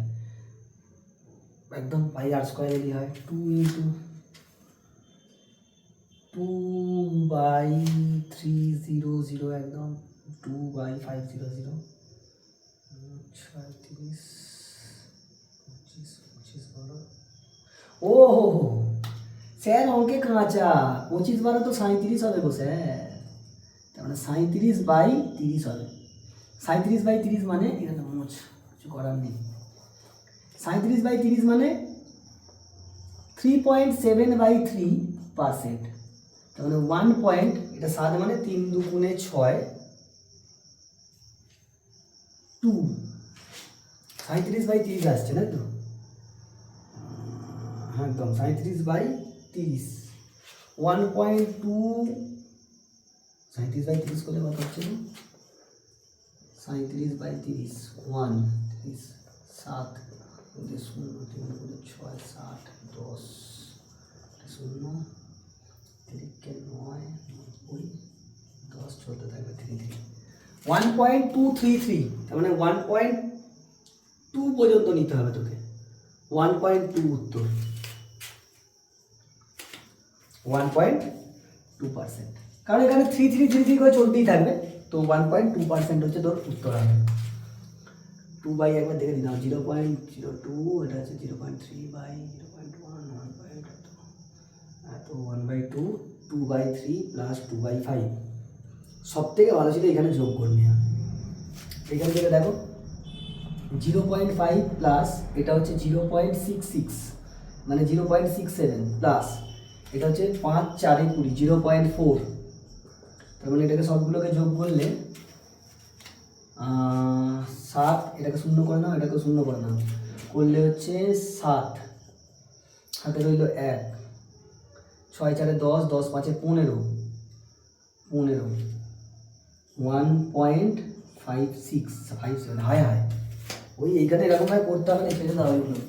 একদম পাই আর স্কোয়ার এলই হয়। 2 ইন্টু 2/300, একদম 2/500, 36 25 12, ও হো হো স্যার অঙ্কে কাঁচা, 25 12 তো 37 হবে গো স্যার, তার মানে 37/30 হবে। 37/30 মানে এখানে মোচ কিছু করার নেই, 37/30 মানে 3.7/3%, তার মানে 1 পয়েন্ট, এটা 7 মানে 3 দুগুণে 6, 2, 37/30 আসছে না তো? হ্যাঁ একদম 37/30, 1.2, 37/30 করলে কত হচ্ছে? 37/30, 1, 30, 7, 0, 3, 6, 7, 10, 0, 3, 9, 10 চলতে থাকবে 33, 1.233, তার মানে 1.2 পর্যন্ত নিতে হবে তোকে। 1.2 উত্তর, 1.2%, কারণ এখানে 3333 করে চলতেই থাকবে, তো 1.2% হচ্ছে তোর উত্তর হবে। 2 বাই একবার দেখে দিলাম, 0.02, এটা হচ্ছে 0.3 বাই 0.1, 1/2, 2/3 প্লাস 2/5। সব থেকে ভালো ছিল এখানে যোগ করে নেওয়া। এখান থেকে দেখো 0.5 প্লাস এটা হচ্ছে 0.66, মানে 0.67 প্লাস এটা হচ্ছে 5 4 20, 0.4, তার মানে এটাকে সবগুলোকে যোগ করলে 7, এটাকে 0 করে নাও, এটাকে 0 করে নাও, করলে হচ্ছে 7, হাতে রইল 1, 6 4 10, 10 5 15, 1.5657, হায় হায়, ওই এইখানে এরকমভাবে করতে হবে না, ছেড়ে দাও ওইগুলো,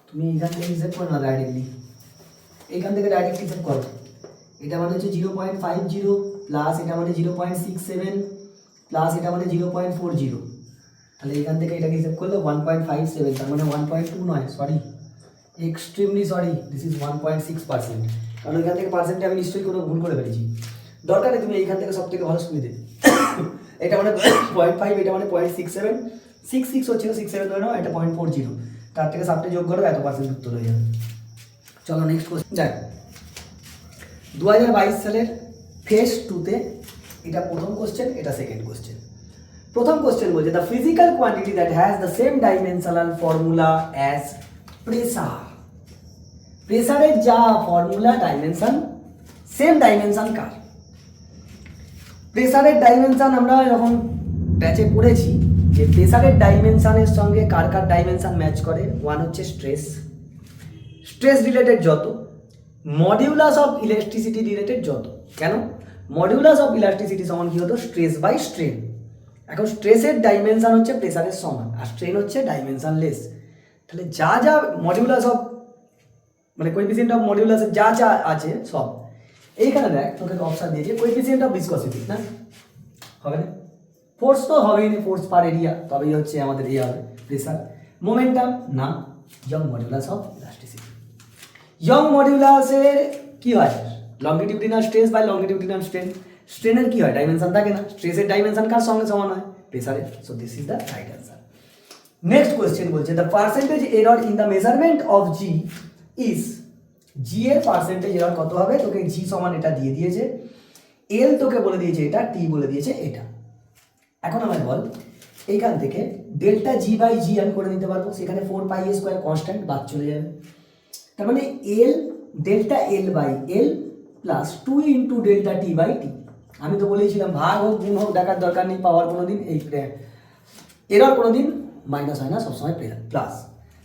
তুমি এইখান থেকে হিসেব করো না ডাইরেক্টলি, এইখান থেকে ডাইরেক্ট হিসেব করো। এটা মানে হচ্ছে 0.50 প্লাস এটা মানে 0.67 প্লাস এটা মানে 0.40, তাহলে এখান থেকে এটাকে হিসেব করলে 1.57, তার মানে 1.2 নয়, sorry, extremely sorry, this is 1.6%, কারণ এখান থেকে পার্সেন্টে আমি নিশ্চয়ই কোনো ভুল করে ফেলেছি। দরকার নেই, তুমি এইখান থেকে সব থেকে ভালো সুবিধে, এটা মানে 0.5, এটা মানে 0.67, 66 হচ্ছিল, 67 ধরে নাও, এটা 0.40, তার থেকে 7টে যোগ করো, এত পার্সেন্ট উত্তর হয়ে যাবে। চলো নেক্সট কোশ্চেন দেখ, 2022 সালের ফেজ 2তে এটা প্রথম কোশ্চেন, এটা সেকেন্ড কোশ্চেন। প্রথম কোশ্চেন বলছে the physical quantity that has the same dimensional formula as pressure. প্রেসারের যা ফর্মুলা ডাইমেনশন, সেম ডাইমেনশন কার? প্রেসারের ডাইমেনশন আমরা যখন ব্যাচে পড়েছি যে প্রেসারের ডাইমেনশনের সঙ্গে কার কার ডাইমেনশন ম্যাচ করে, ওয়ান হচ্ছে স্ট্রেস, স্ট্রেস রিলেটেড যত, মডিউলাস অফ ইলেকট্রিসিটি রিলেটেড যত। কেন? মডিউলাস অফ ইলেকট্রিসিটি সমান কি হতো? Stress by strain. এখন স্ট্রেসের ডাইমেনশন হচ্ছে প্রেসারের সমান, আর স্ট্রেন হচ্ছে ডাইমেনশন লেস। তাহলে যা যা মডিউলাস অফ, মানে কোএফিসিয়েন্ট অফ মডিউলাসের যা যা আছে সব এইখানে দেখ, তোকে অপশন দিয়েছে কোএফিসিয়েন্ট অফ ভিসকসিটি, না হবে না, ফোর্স তো হবেই না, ফোর্স পার এরিয়া, তবেই হচ্ছে আমাদের ইয়ে হবে প্রেসার। মোমেন্টাম না, young modulus of elasticity. Young মডিউলাসের কি হয়? Longitudinal stress by longitudinal strain. স্ট্রেনের কি হয়? ডাইমেনশন থাকে না, স্ট্রেসের ডাইমেনশন কার সঙ্গে সমান হয়? প্রেসারের। So this is the right answer. Next question বলছে the percentage error in the measurement of G is. G এর পার্সেন্টেজ এরর কত হবে? তোকে জি সমান এটা দিয়ে দিয়েছে, এল তোকে বলে দিয়েছে এটা, টি বলে দিয়েছে এটা। এখন আমায় বল, এইখান থেকে ডেল্টা জি বাই জি আমি করে নিতে পারবো, সেখানে 4πa² কনস্ট্যান্ট বাদ চলে যাবে। তার মানে L delta L by L plus 2 into delta T by T. আমি তো বলেছিলাম ভাগ হোক গুণ হোক দেখার দরকার নেই, পাওয়ার কোনো দিন এই এরর কোনো দিন মাইনাস হয় না, সবসময় প্লাস।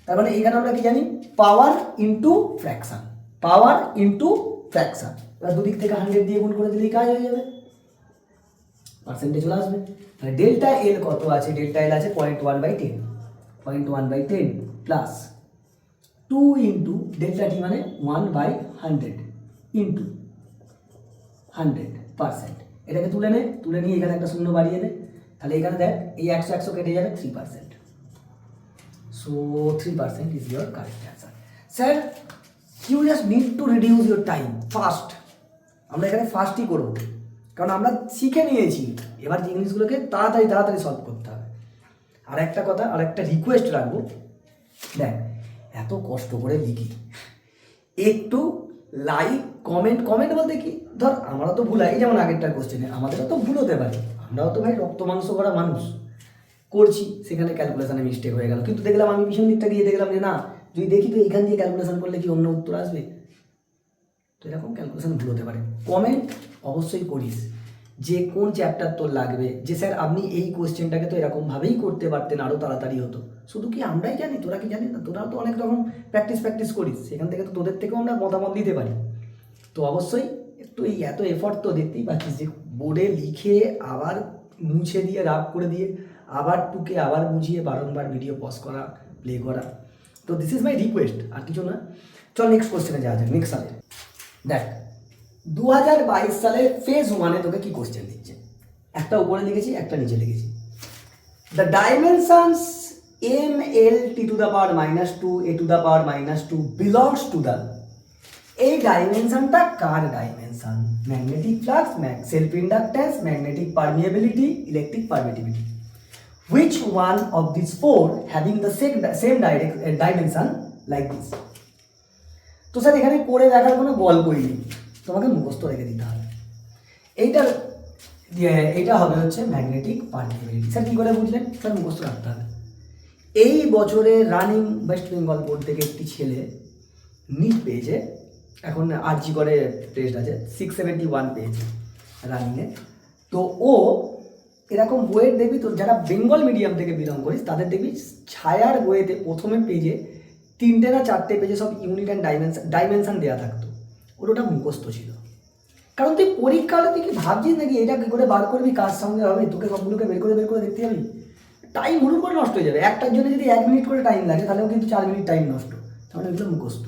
তার মানে এখানে আমরা কি জানি? পাওয়ার ইন্টু ফ্র্যাকশন, পাওয়ার ইন্টু ফ্র্যাকশন। এবার দুদিক থেকে 100 দিয়ে গুণ করে দিলেই কাজ হয়ে যাবে, পার্সেন্টেজ চলে আসবে। তাহলে ডেল্টা এল কত আছে? ডেল্টা এল আছে 0.1/10, 0.1/10 প্লাস 2 ইন্টু ডেল্টা টি মানে 1/100 ইন্টু 100%। এটাকে তুলে নে, তুলে নিয়ে এখানে একটা শূন্য বাড়িয়ে দে, তাহলে এখানে দেখ এই 100 100 কেটে যাবে, 3%। So 3% is your correct answer. Sir you just need to reduce your time fast. আমরা এখানে ফাস্টই করবো, কারণ আমরা শিখে নিয়েছি, এবার জিনিসগুলোকে তাড়াতাড়ি তাড়াতাড়ি সলভ করতে হবে। আর একটা কথা, আর একটা রিকোয়েস্ট রাখবো, দেখ এত কষ্ট করে লিখি, একটু লাইক কমেন্ট, কমেন্ট বলতে কি, ধর আমারও তো ভুল হয়, যেমন আগেরটার কোশ্চেনে আমাদেরও তো ভুল হতে পারে, আমরাও তো ভাই রক্ত মাংস করা মানুষ, করছি সেখানে ক্যালকুলেশনে মিস্টেক হয়ে গেল, কিন্তু দেখলাম আমি পিছন দিকটা গিয়ে দেখলাম যে না, যদি দেখি তো এখান দিয়ে ক্যালকুলেশন করলে কি অন্য উত্তর আসবে, তো এরকম ক্যালকুলেশন ভুল হতে পারে। কমেন্ট অবশ্যই করিস যে কোন চ্যাপ্টার তোর লাগবে, যে স্যার আপনি এই কোয়েশ্চেনটাকে তো এরকমভাবেই করতে পারতেন, আরও তাড়াতাড়ি হতো। শুধু কি আমরাই জানি, তোরা কি জানিস না? তোরাও তো অনেক রকম প্র্যাকটিস করিস, সেখান থেকে তো তোদের থেকেও আমরা মতামত দিতে পারি। তো অবশ্যই একটু এই এত এফর্ট তো দেখতেই পাচ্ছিস যে বোর্ডে লিখে আবার মুছে দিয়ে রাফ করে দিয়ে আবার টুকে আবার বুঝিয়ে বারংবার ভিডিও পজ করা, প্লে করা। তো দিস ইজ মাই রিকোয়েস্ট, আর কিছু না। চল নেক্সট কোশ্চেনে যাওয়া যাক। নেক্সট সালে দেখ 2022 সালে ফেজ 1-এ তোকে কি কোশ্চেন দিচ্ছে, একটা উপরে লিখেছি, একটা নিচে লিখেছি। The dimensions ml(t⁻²) a⁻²) belongs to the, এই ডাইমেনশনটা কার dimension? Magnetic flux, self inductance, magnetic permeability, electric permittivity. Which one of this four having the same dimension like this? তো স্যার এখানে করে দেখার কোনো গল্পই নেই, তোমাকে মুখস্থ রেখে দিতে হবে। এইটা হবে হচ্ছে ম্যাগনেটিক পারমিয়েবিলিটি। স্যার কী করে বুঝলেন? স্যার মুখস্থ রাখতে হবে। এই বছরে রানিং ওয়েস্ট বেঙ্গল বোর্ড থেকে একটি ছেলে নিট পেয়েছে, এখন আরজি করে টেস্ট আছে, 671 পেয়েছে রানিংয়ে। তো ও এরকম বইয়ের দেখবি, তো যারা বেঙ্গল মিডিয়াম থেকে বিলং করিস তাদের দেখবি ছায়ার বইয়েতে প্রথমে পেজে 3টে না 4টে পেজে সব ইউনিট অ্যান্ড ডাইমেনশন দেওয়া থাকতো। ওটা মুখস্থ ছিল। কারণ তুই পরীক্ষাটা তুই কি ভাবছিস নাকি এটা কী করে বার করবি, কার সঙ্গে হবে? তোকে সবগুলোকে বের করে দেখতে যাবি, টাইম হুড়ুর করে নষ্ট হয়ে যাবে। একটার জন্য যদি 1 মিনিট করে টাইম লাগে তাহলেও কিন্তু 4 মিনিট টাইম নষ্ট। তাহলে এগুলো মুখস্থ,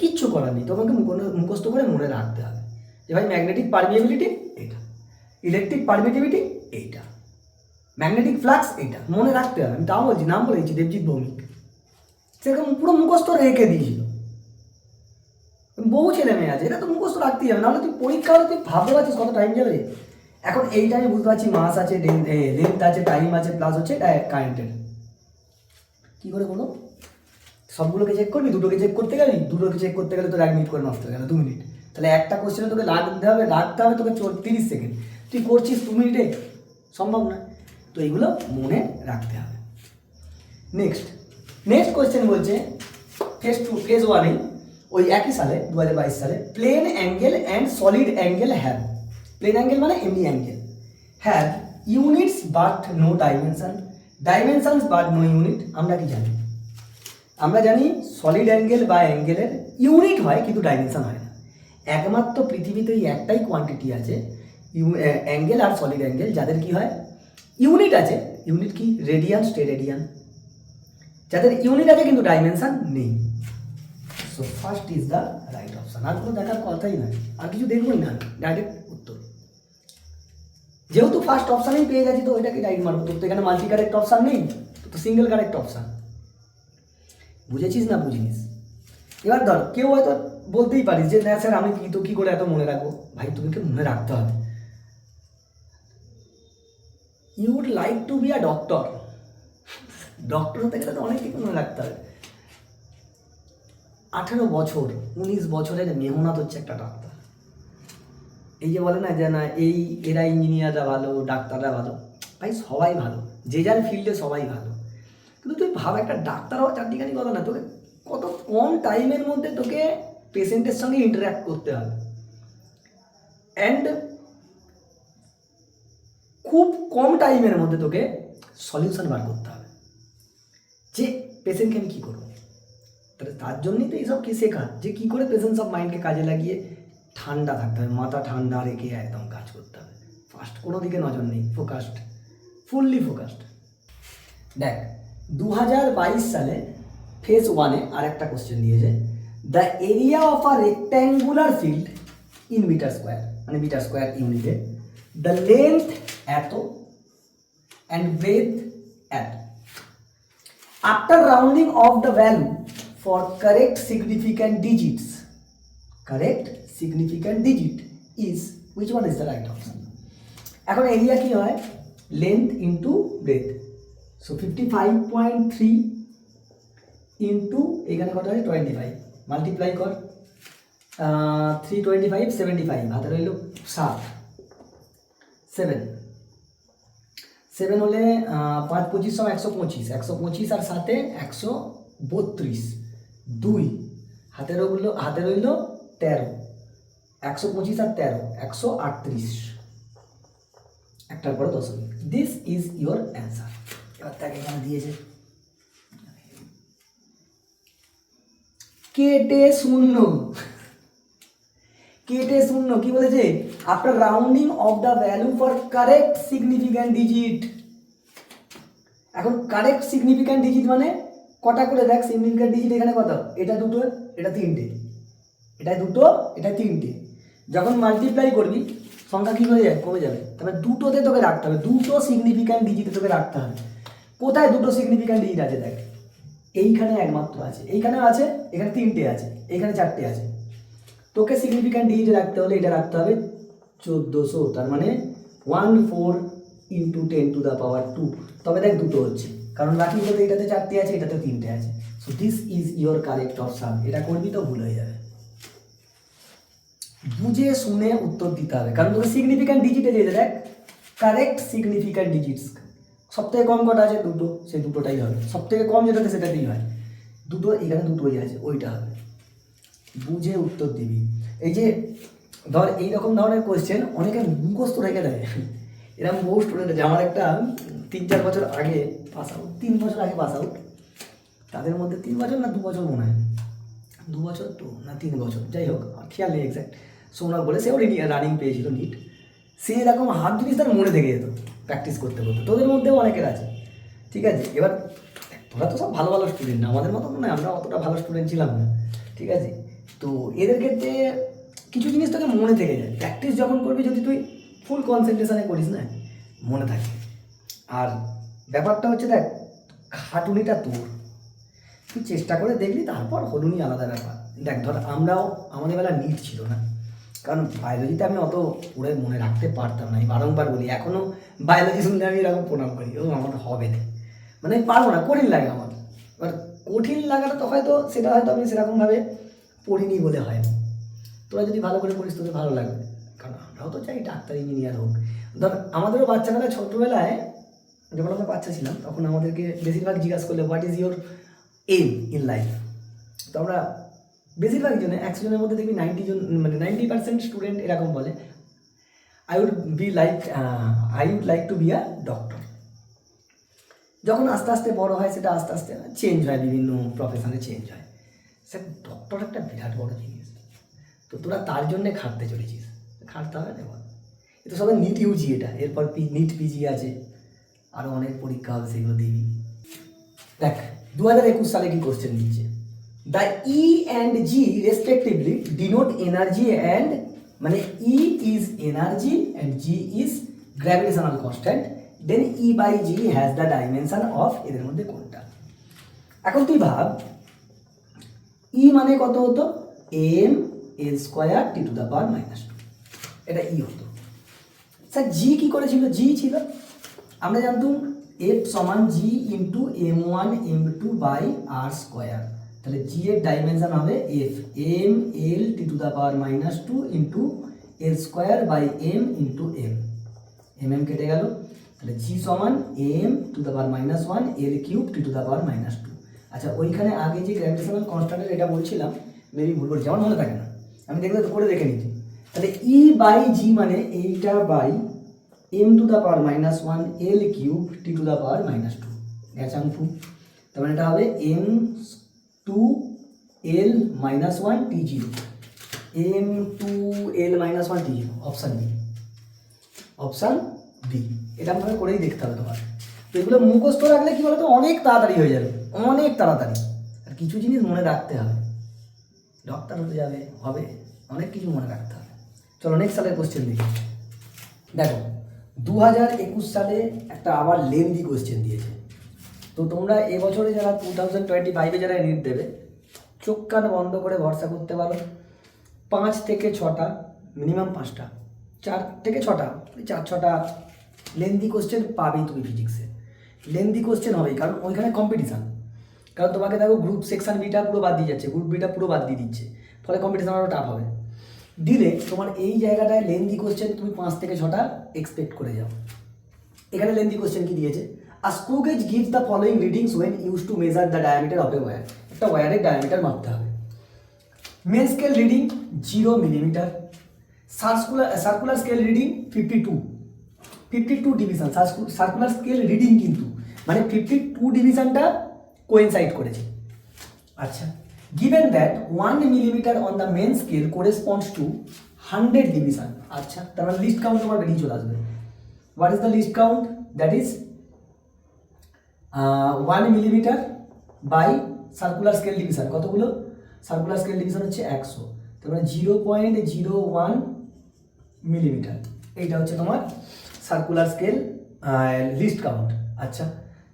কিচ্ছু করার নেই, তোমাকে মুখস্থ করে মনে রাখতে হবে যে ভাই ম্যাগনেটিক পারমিয়েবিলিটি এটা, ইলেকট্রিক পারমিটিভিটি এইটা, ম্যাগনেটিক ফ্লাক্স এইটা, মনে রাখতে হবে। আমি তাও বলছি, নাম বলেছি দেবজিৎ ভৌমিক, সেরকম পুরো মুখস্থ রেখে দিয়েছিল। বহু ছেলে মেয়ে আছে, এটা তো মুখস্থ রাখতেই হবে, নাহলে তুই পরীক্ষা হলে তুই ভাবতে পারছিস কত টাইম যাবে। এখন এইটা আমি বুঝতে পারছি, মাস আছে, লেন্থ আছে, টাইম আছে, প্লাস হচ্ছে কারেন্টের। কী করে বলো? সবগুলোকে চেক করবি, দুটোকে চেক করতে গেলি, দুটোকে চেক করতে গেলে তোর 1 মিনিট করে নষ্ট হয়ে গেল, 2 মিনিট। তাহলে একটা কোশ্চেনে তোকে রাখতে হবে তোকে 30 সেকেন্ড, তুই করছিস 2 মিনিটে, সম্ভব না। তো এইগুলো মনে রাখতে হবে। নেক্সট কোশ্চেন বলছে ফেজ 1-এ ওই একই সালে 2022 সালে, plane angle and solid angle have, plane angle মানে এমনি angle, have units but no dimension, dimensions but no unit. আমরা কি জানি? আমরা জানি সলিড অ্যাঙ্গেল বা অ্যাঙ্গেলের ইউনিট হয় কিন্তু ডাইমেনশন হয় না। একমাত্র পৃথিবীতে এই একটাই কোয়ান্টিটি আছে অ্যাঙ্গেল আর সলিড অ্যাঙ্গেল যাদের কি হয় ইউনিট আছে। ইউনিট কি? রেডিয়ান, স্টেরেডিয়ান, যাদের ইউনিট আছে কিন্তু ডাইমেনশন নেই। So first is the right option. আর কোনো দেখার কথাই নয়, আর কিছু দেখবই না, ডাইরেক্ট উত্তর। যেহেতু ফার্স্ট অপশানেই পেয়ে গেছি তো ওইটাকে রাইট মারবো। তোর তো এখানে মাল্টি কারেক্ট অপশান নেই, তো সিঙ্গেল কারেক্ট অপশান। বুঝেছিস না বুঝিনিস? এবার ধর কেউ হয়তো বলতেই পারিস যে না স্যার আমি কী করে এত মনে রাখবো। ভাই তোমাকে মনে রাখতে হবে। You would like to be a doctor, doctor হতে গেলে তো অনেক কিছু মনে রাখতে হবে। 18 বছর 19 বছরের মেহনত হচ্ছে একটা ডাক্তার। এই যে বলে না যে না এরা ইঞ্জিনিয়াররা ভালো, ডাক্তাররা ভালো, ভাই সবাই ভালো, যে যার ফিল্ডে সবাই ভালো। কিন্তু তুই ভাব একটা ডাক্তার হওয়া চারটিখানি কথা না, তোকে কত কম টাইমের মধ্যে তোকে পেশেন্টের সঙ্গে ইন্টারাক্ট করতে হবে, অ্যান্ড খুব কম টাইমের মধ্যে তোকে সলিউশন বার করতে হবে যে পেশেন্টকে আমি কী করবো। তাহলে তার জন্যই তো এইসব কি শেখা, যে কী করে প্রেজেন্স অফ মাইন্ডকে কাজে লাগিয়ে ঠান্ডা থাকতে হবে, মাথা ঠান্ডা রেখে একদম কাজ করতে হবে। ফার্স্ট কোনো দিকে নজর নেই, ফোকাসড, ফুললি ফোকাসড। দেখ 2022 সালে ফেজ 1-এ আর একটা কোশ্চেন দিয়েছে, the area of a rectangular field in metre square, মানে মিটার স্কোয়ার ইউনিটে, দ্য লেন্থ এত অ্যান্ড ব্রেথ এত। After rounding off the value for correct significant digit is, which one is the right option? এখন area কি হয়? Length into breadth. So 55.3 into এখানে কত হয় 25, মাল্টিপ্লাই কর 325 75, হাতে রইল 7 হলে 5 25 125, 125 আর 7 132, 2 হাতে রইল 13, 125 আর 13 138, একটার পরে দশমিক। This is your answer. এবার তাকে এখানে দিয়েছে কেটে শূন্য, কেটে শূন্য কি বলেছে, after rounding off the value for correct significant digit. এখন কারেক্ট সিগনিফিক্যান্ট ডিজিট মানে কটা করে দেখ, সিগনিফিক্যান্ট ডিজিট এখানে কত, এটা দুটো, এটা তিনটে, এটা দুটো, এটা তিনটে। যখন মাল্টিপ্লাই করবি সংখ্যা কী হয়ে যায়, কমে যাবে। তবে দুটোতে তোকে রাখতে হবে, দুটো সিগনিফিক্যান্ট ডিজিটে তোকে রাখতে হবে। কোথায় দুটো সিগনিফিক্যান্ট ডিজিট আছে দেখ, এইখানে একমাত্র আছে, এইখানে আছে, এখানে তিনটে আছে, এইখানে চারটে আছে। তোকে সিগনিফিক্যান্ট ডিজিটে রাখতে হলে এটা রাখতে হবে 1400, তার মানে 14 × 10⁻²। তবে দেখ দুটো হচ্ছে, কারণ বাকি বলতে এটাতে চারটে আছে, এটাতে তিনটে আছে। So this is your correct option. এটা করবি তো ভুল হয়ে যাবে। বুঝে শুনে উত্তর দিতে হবে, কারণ তোকে সিগনিফিক্যান্ট ডিজিটে দিয়েছে, দেখ কারেক্ট সিগনিফিক্যান্ট ডিজিটস সব থেকে কম কটা আছে, দুটো, সেই দুটোটাই হবে। সব থেকে কম যেটাতে সেটাতেই হয়, দুটো, এখানে দুটোই আছে, ওইটা হবে। বুঝে উত্তর দিবি। এই যে ধর এইরকম ধরনের কোয়েশ্চেন অনেকে মুখস্থ রেখে দেয়, এরকম বহু স্টুডেন্ট আছে। আমার একটা 3-4 বছর আগে পাস আউট, 3 বছর আগে পাস আউট, তাদের মধ্যে 3 বছর না 2 বছর মনে হয়, 2 বছর তো না 3 বছর, যাই হোক খেয়াল নেই এক্স্যাক্ট, সোনার বলে সে ওরই রানিং পেয়েছিল নিট। সে এরকম হাত জিনিস তার মনে থেকে যেত প্র্যাকটিস করতে করতে। তোদের মধ্যেও অনেকের আছে, ঠিক আছে। এবার তোরা তো সব ভালো ভালো স্টুডেন্ট না, আমাদের মতো নয়, আমরা অতটা ভালো স্টুডেন্ট ছিলাম না, ঠিক আছে। তো এদের ক্ষেত্রে কিছু জিনিস তোকে মনে থেকে যায়, প্র্যাকটিস যখন করবি যদি তুই ফুল কনসেন্ট্রেশনে করিস না, মনে থাকে। আর ব্যাপারটা হচ্ছে দেখ, খাটুনিটা তোর, তুই চেষ্টা করে দেখলি, তারপর হলুনি আলাদা ব্যাপার। দেখ ধর আমরাও, আমাদের বেলা নিট ছিল না, কারণ বায়োলজিতে আমি অত পুরো মনে রাখতে পারতাম না। আমি বারংবার বলি, এখনও বায়োলজি শুনলে আমি এরকম প্রণাম করি, ও আমার হবে না, মানে আমি পারবো না, কঠিন লাগে আমার। এবার কঠিন লাগাটা তো হয়তো সেটা হয়তো আমি সেরকমভাবে পড়িনি বলে হয় না। তোরা যদি ভালো করে পড়িস তোদের ভালো লাগবে, কারণ আমরাও তো চাই ডাক্তার ইঞ্জিনিয়ার হোক। ধর আমাদেরও বাচ্চাবেলায়, ছোটোবেলায় যখন আমরা বাচ্চা ছিলাম, তখন আমাদেরকে বেশিরভাগ জিজ্ঞাসা করলে what is your aim in life. তো আমরা বেশিরভাগ জনে, 100 জনের মধ্যে দেখবি 90 জন, মানে 90% স্টুডেন্ট এরকম বলে, I would like to be a doctor. যখন আস্তে আস্তে বড় হয়, সেটা আস্তে আস্তে চেঞ্জ হয়, বিভিন্ন প্রফেশনে চেঞ্জ হয়। সে ডক্টর একটা বিরাট বড় জিনিস, তো তোরা তার জন্যে খাটতে চলেছিস, খাটতে হবে না বল। এ তো সবাই নিট ইউজি, এটা এরপর নিট পিজি আছে, আরও অনেক পরীক্ষা হবে, সেগুলো দিবি। দেখ 2021 সালে কি কোশ্চেন দিচ্ছে, the E and G respectively denote energy and, মানে E is energy and G is gravitational constant, then E by G has the dimension of, এদের মধ্যে কোনটা। এখন তুই ভাব, ই মানে কত হতো, m² T⁻², এটা ই হতো। স্যার জি কী করেছিল, জি ছিল, আমরা জানতাম F সমান G × m1 m2/r², তাহলে জি এর ডাইমেনশন হবে F, ml T⁻² × l² m × m, কেটে গেল, তাহলে জি সমান m⁻⁻1 l³ T⁻²। আচ্ছা ওইখানে আগে যে গ্র্যাভিটেশনাল কনস্ট্যান্টের এটা বলছিলাম, মেবি ভুল বলছি, আমার মনে থাকে না, আমি দেখলে তো করে দেখে নিচ্ছি। তাহলে ই বাই জি মানে এইটা বাই m⁻⁻1 l³ T⁻², গ্যাচাংফু, তার মানে এটা হবে m2l−1 T0, m2l−1 T0, option B, option B. এটা আপনাকে করেই দেখতে হবে তোমার। তো এগুলো মুখস্থ রাখলে কী বলো তো, অনেক তাড়াতাড়ি হয়ে যাবে, অনেক তাড়াতাড়ি। আর কিছু জিনিস মনে রাখতে হবে, ডক্টর হতে যাবে, হবে, অনেক কিছু মনে রাখতে হবে। চলো নেক্সট সালের কোশ্চেন দেখি। দেখো 2021 সালে একটা আবার লেন্দি কোশ্চেন দিয়েছে। তো তোমরা এবছরে যারা 2025-এ যারা নিট দেবে, চোখ কান বন্ধ করে ভরসা করতে পারো। 5 থেকে 6টা, মিনিমাম 5টা, 4 থেকে 6টা, 4-6টা লেন্দি কোশ্চেন পাবেই তুমি ফিজিক্সে। লেন্দি কোশ্চেন হবেই, কারণ ওইখানে কম্পিটিশান। কারণ তোমাকে দেখো গ্রুপ সেকশন বিটা পুরো বাদ দিয়ে যাচ্ছে, গ্রুপ বিটা পুরো বাদ দিয়ে দিচ্ছে, ফলে কম্পিটিশান আরও টাফ হবে। দিলে তোমার এই জায়গাটায় লেন্দি কোশ্চেন তুমি 5 থেকে 6টা এক্সপেক্ট করে যাও। এখানে লেন্দি কোশ্চেন কি দিয়েছে, a screw gauge gives the following readings when use to measure the diameter of a wire. একটা ওয়্যারের ডায়ামিটার মাপতে হবে। Main scale reading 0 millimetre, circular scale reading 52 division, circular scale reading কিন্তু মানে 52 ডিভিশনটা কোয়েনসাইড করেছে। আচ্ছা, given that 1 millimeter on the main scale corresponds to 100 division, আচ্ছা তার মানে লিস্ট কাউন্ট তোমার বেরিয়ে চলে আসবে। What is the least count? That is 1 millimetre by circular scale division কতগুলো? সার্কুলার স্কেল ডিভিশন হচ্ছে 100, তার মানে 0.01 মিলিমিটার। এইটা হচ্ছে তোমার সার্কুলার স্কেল লিস্ট কাউন্ট। আচ্ছা,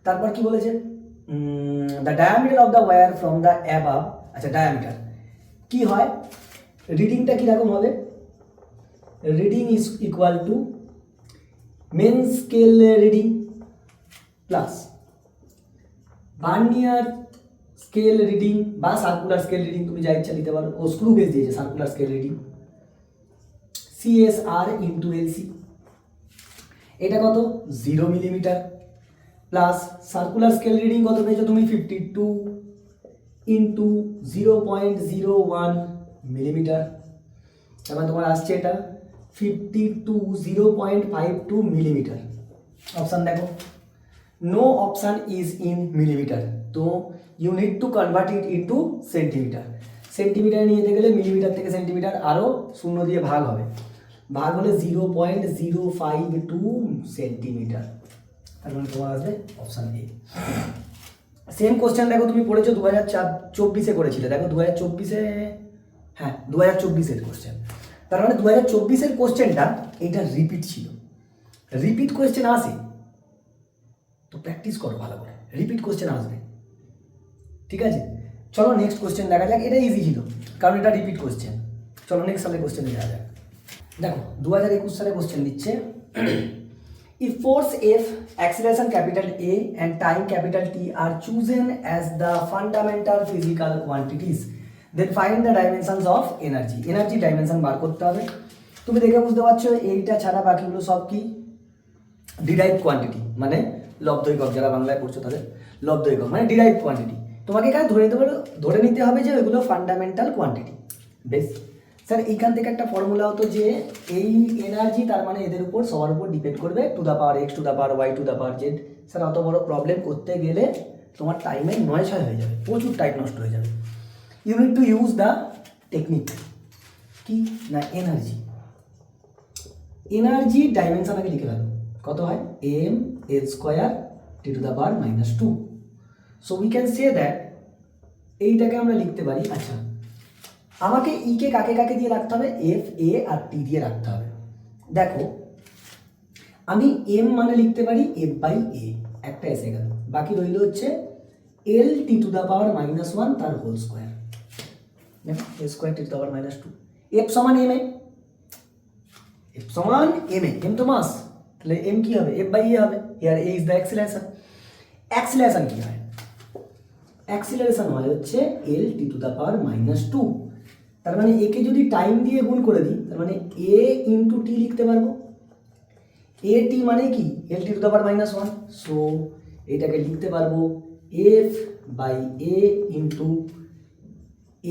তারপর কি বলেছে? The diameter of the wire from the above, আচ্ছা ডায়ামিটার কি হয়, রিডিংটা কীরকম হবে? Reading is equal to main scale reading plus vernier scale reading বা সার্কুলার স্কেল রিডিং, তুমি যা ইচ্ছা দিতে পারো। ও স্ক্রু গেজ দিয়েছে circular scale reading, CSR into LC। এটা কত? 0 millimetre plus circular scale reading কত পেয়েছো তুমি? 52 ইন্টু 0.01 মিলিমিটার, তার মানে তোমার আসছে এটা 0.52 মিলিমিটার। অপশান দেখো, no option is in millimetre, তো you need to convert it into centimetre. Centimetre নিয়ে যেতে গেলে মিলিমিটার থেকে সেন্টিমিটার আরও শূন্য দিয়ে ভাগ হবে, ভাগ হলে 0.052 সেন্টিমিটার, তার মানে তোমার আসবে অপশান এ। সেম কোশ্চেন দেখো তুমি পড়েছো 2024 করেছিলে, দেখো 2024 হ্যাঁ 2024 কোশ্চেন, তার মানে 2024 কোশ্চেনটা এইটা রিপিট ছিল। রিপিট কোশ্চেন আসে তো প্র্যাকটিস করো ভালো করে, রিপিট কোশ্চেন আসবে, ঠিক আছে? চলো নেক্সট কোশ্চেন দেখা যাক। এটা ইজি ছিল কারণ এটা রিপিট কোশ্চেন। চলো নেক্সট সালের কোশ্চেন দেখা যাক। দেখো 2021 সালে কোশ্চেন দিচ্ছে, if force F, acceleration capital A and time capital T are chosen as the fundamental physical quantities, then find the dimensions of energy. Energy dimension বার করতে হবে। তুমি দেখে বুঝতে পারছো এইটা ছাড়া বাকিগুলো সব কি ডিরাইভড কোয়ান্টিটি, মানে লব্ধ একক, যারা বাংলায় পড়ছো তাদের লব্ধ একক মানে ডিরাইভড কোয়ান্টিটি। তোমাকে এখানে ধরে নিতে হবে যে ওইগুলো ফান্ডামেন্টাল কোয়ান্টিটি। বেশ স্যার, এইখান থেকে একটা ফর্মুলা হতো যে এই এনার্জি তার মানে এদের উপর সবার উপর ডিপেন্ড করবে, to the power X, to the power Y, to the power Z. Sir অত বড় প্রবলেম করতে গেলে তোমার টাইমের 9-6 হয়ে যাবে, প্রচুর টাইম নষ্ট হয়ে যাবে। You need to use the technique কি না এনার্জি। এনার্জি ডাইমেনশন আগে লিখে রাখো, কত হয়? mL² t two the power -2। So we can say that এইটাকে আমরা লিখতে পারি। আচ্ছা, আমাকে ইকে কাকে কাকে দিয়ে রাখতে হবে? এফ, এ আর টি দিয়ে রাখতে হবে। দেখো আমি এম মানে লিখতে পারি F/A, একটা এসে গেল, বাকি রইল হচ্ছে L t two the power -1 তার হোল স্কোয়ার। দেখো A² t two the power -2, F সমান এম এ, F সমান এম এ, এম তো মাস, তাহলে এম কি হবে? F/A হবে। Here A is the acceleration. Acceleration কি হয়? অ্যাক্সিলারেশন হয় হচ্ছে L t two the power -2, তার মানে একে যদি টাইম দিয়ে গুণ করে দিই তার মানে a ইন্টু টি লিখতে পারবো। এ টি মানে কি? L t two the power -1, so এটাকে লিখতে পারবো F/A ইন্টু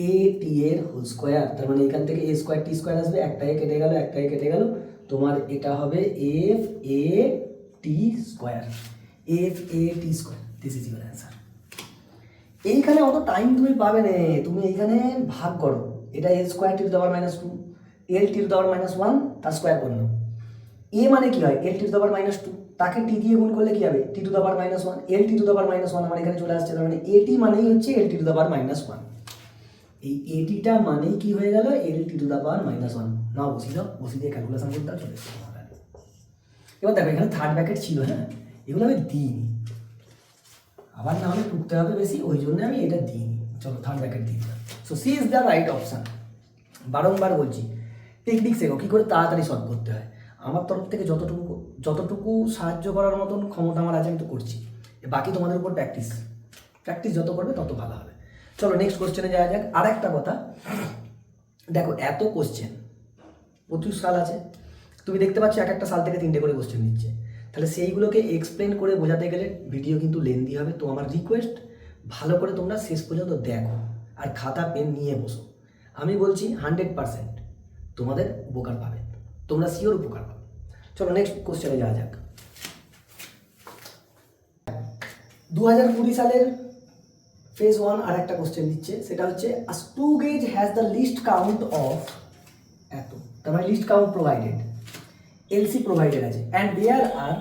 এ টি এর হোল স্কোয়ার। তার মানে এখান থেকে A² T² আসবে, একটা এ কেটে গেল, একটা এ কেটে গেল, তোমার এটা হবে F/A/T², F/A/T²। This is your answer. এইখানে অত টাইম তুমি পাবে না, তুমি এইখানে ভাগ করো, এটা L² t two the power -2, L t two the power -1 তার স্কোয়ার করে নাও। এ মানে কি হয়? L t two the power -2, তাকে টি দিয়ে গুণ করলে কি হবে? t two the power -1, L t two the power -1 আমার এখানে চলে আসছে, তার মানে এটি মানেই হচ্ছে L t two the power -1। এই এটিটা মানেই কি হয়ে গেল? L t two the power -1। নাও বসিয়ে দাও, বসিয়ে দিয়ে ক্যালকুলেশন করতে চলে এসেছে। এবার দেখো এখানে থার্ড ব্র্যাকেট ছিল, হ্যাঁ এগুলো আমি দিইনি, আবার না হলে টুকতে হবে বেশি, ওই জন্য আমি এটা দিইনি। চলো থার্ড ব্র্যাকেট দিয়ে দিলাম। So C is the right option. বারংবার বলছি টেকনিক শেখো, কী করে তাড়াতাড়ি সলভ করতে হয়। আমার তরফ থেকে যতটুকু সাহায্য করার মতন ক্ষমতা আমার আছে আমি তো করছি, বাকি তোমাদের উপর প্র্যাকটিস যত করবে তত ভালো হবে। চলো নেক্সট কোশ্চেনে যাওয়া যাক। আর একটা কথা দেখো, এত কোশ্চেন 25 সাল আছে, তুমি দেখতে পাচ্ছ এক একটা সাল থেকে 3টে করে কোশ্চেন দিচ্ছে, তাহলে সেইগুলোকে এক্সপ্লেন করে বোঝাতে গেলে ভিডিও কিন্তু লেন্দি হবে। তো আমার রিকোয়েস্ট, ভালো করে তোমরা শেষ পর্যন্ত দেখো আর খাতা পেন নিয়ে বসো। আমি বলছি 100%, তোমাদের উপকার পাবে, তোমরা শিওর উপকার পাবে। চলো নেক্সট কোশ্চেনে যাওয়া যাক। 2020 সালের ফেজ 1 আর একটা কোশ্চেন দিচ্ছে, সেটা হচ্ছে a screw gauge has the least count of এত, তার মানে least count provided, LC provided আছে, and there are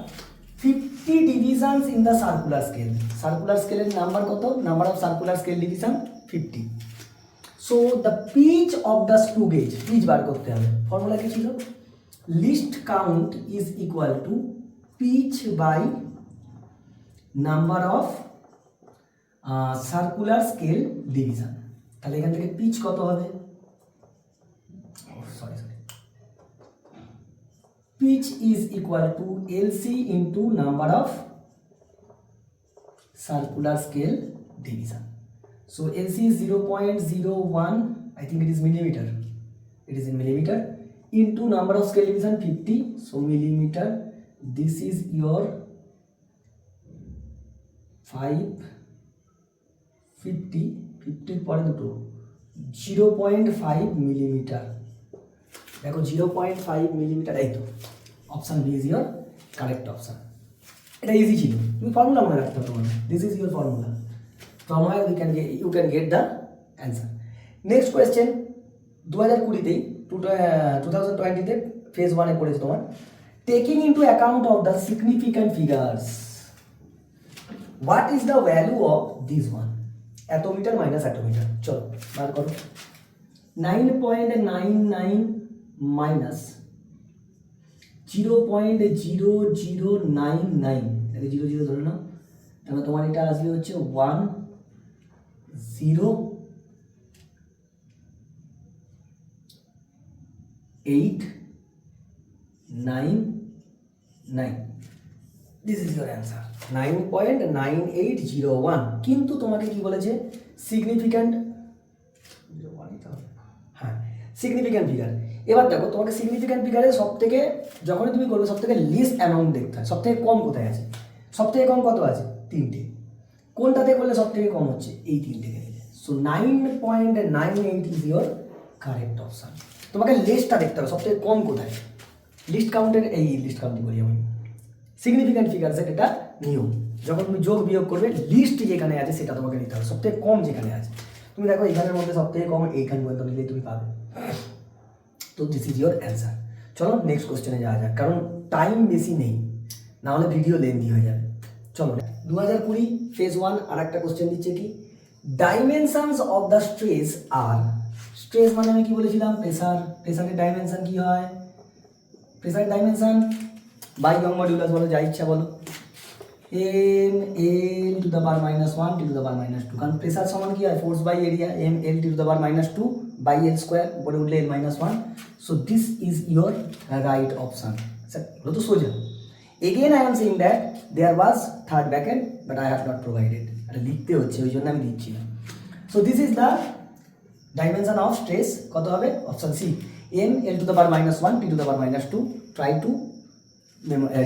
50 divisions in the circular scale. Circular স্কেলের নাম্বার কত? Number of circular scale division 50। So the pitch of the screw gauge, pitch বার করতে হবে। Formula কি ছিল? Least count is equal to pitch by number of circular scale division. তাহলে এখান থেকে পিচ কত হবে? Sorry pitch is equal to LC into number of circular scale division. So LC is 0.01, I think it is millimeter. It is in millimeter into number of scale division 50. So millimeter. This is your 50 পরে দুটো 0.5 millimetre. দেখো 0.5 millimetre, এই তো option B is your correct option. এটা easy ছিল, তুমি formula মনে রাখতে হবে তোমার। This is your formula. From where you can get the answer. Next question, 2020 2020 phase 1 এ পড়েছে তোমার, taking into account of the significant figures, what is the value of this one? Atometer minus atometer, চলো বার করো। 9.99 minus 0.0099, এটাকে 00 ধরে নাও, তাহলে তোমার এটা আসবে হচ্ছে 10899। This is your answer, 9.9801। কিন্তু তোমাকে কি বলেছে? সিগনিফিক্যান্ট, হ্যাঁ সিগনিফিক্যান্ট ফিগার। এবার দেখো তোমাকে সিগনিফিক্যান্ট ফিগারে সব থেকে, যখনই তুমি করবে সব থেকে লিস্ট অ্যামাউন্ট দেখতে হয়। সব থেকে কম কোথায় আছে? সব থেকে কম কত আছে? 3টে। কোনটাতে করলে সব থেকে কম হচ্ছে? এই 3টে গেলে। So 9.98 is your correct option. তোমাকে লিস্টটা দেখতে হবে সব থেকে কম কোথায়। লিস্ট কাউন্টের, এই লিস্ট কাউন্টই বলি আমি, সিগনিফিক্যান্ট ফিগারসের এটা নিয়ম। যখন তুমি যোগ বিয়োগ করবে, লিস্ট যেখানে আছে সেটা তোমাকে নিতে হবে, সব থেকে কম যেখানে আছে। তুমি দেখো এখানের মধ্যে সব থেকে কম এইখান পর্যন্ত নিলেই তুমি পাবে। তো দিস ইজ ইয়োর অ্যান্সার। চলো নেক্সট কোশ্চেনে যাওয়া যাক, কারণ টাইম বেশি নেই, না হলে ভিডিও লেন্দি হয়ে যাবে। চলো 2020 ফেজ 1 আর একটা কোশ্চেন দিচ্ছে কি, dimensions of the stress are, stress মানে আমি কি বলেছিলাম? প্রেসার। প্রেসারের ডাইমেনশন কি হয়? প্রেসারের ডাইমেনশন বাই ইয়ং মডিউলাস বলো, যা ইচ্ছা বলো, M L to the power -1 to the power -2, কারণ প্রেসার সমান কি হয়? Force by area, M L to the power -2 by L square, উপরে উঠলে L -1। So this is your right option. Sir হলো তো সোজা। Again I am saying that there was third bracket but I have not provided, এটা লিখতে হচ্ছে ওই জন্য আমি দিচ্ছি না। So this is the dimension of stress, কত হবে? Option C, M L to the power -1 T to the power -2। Try to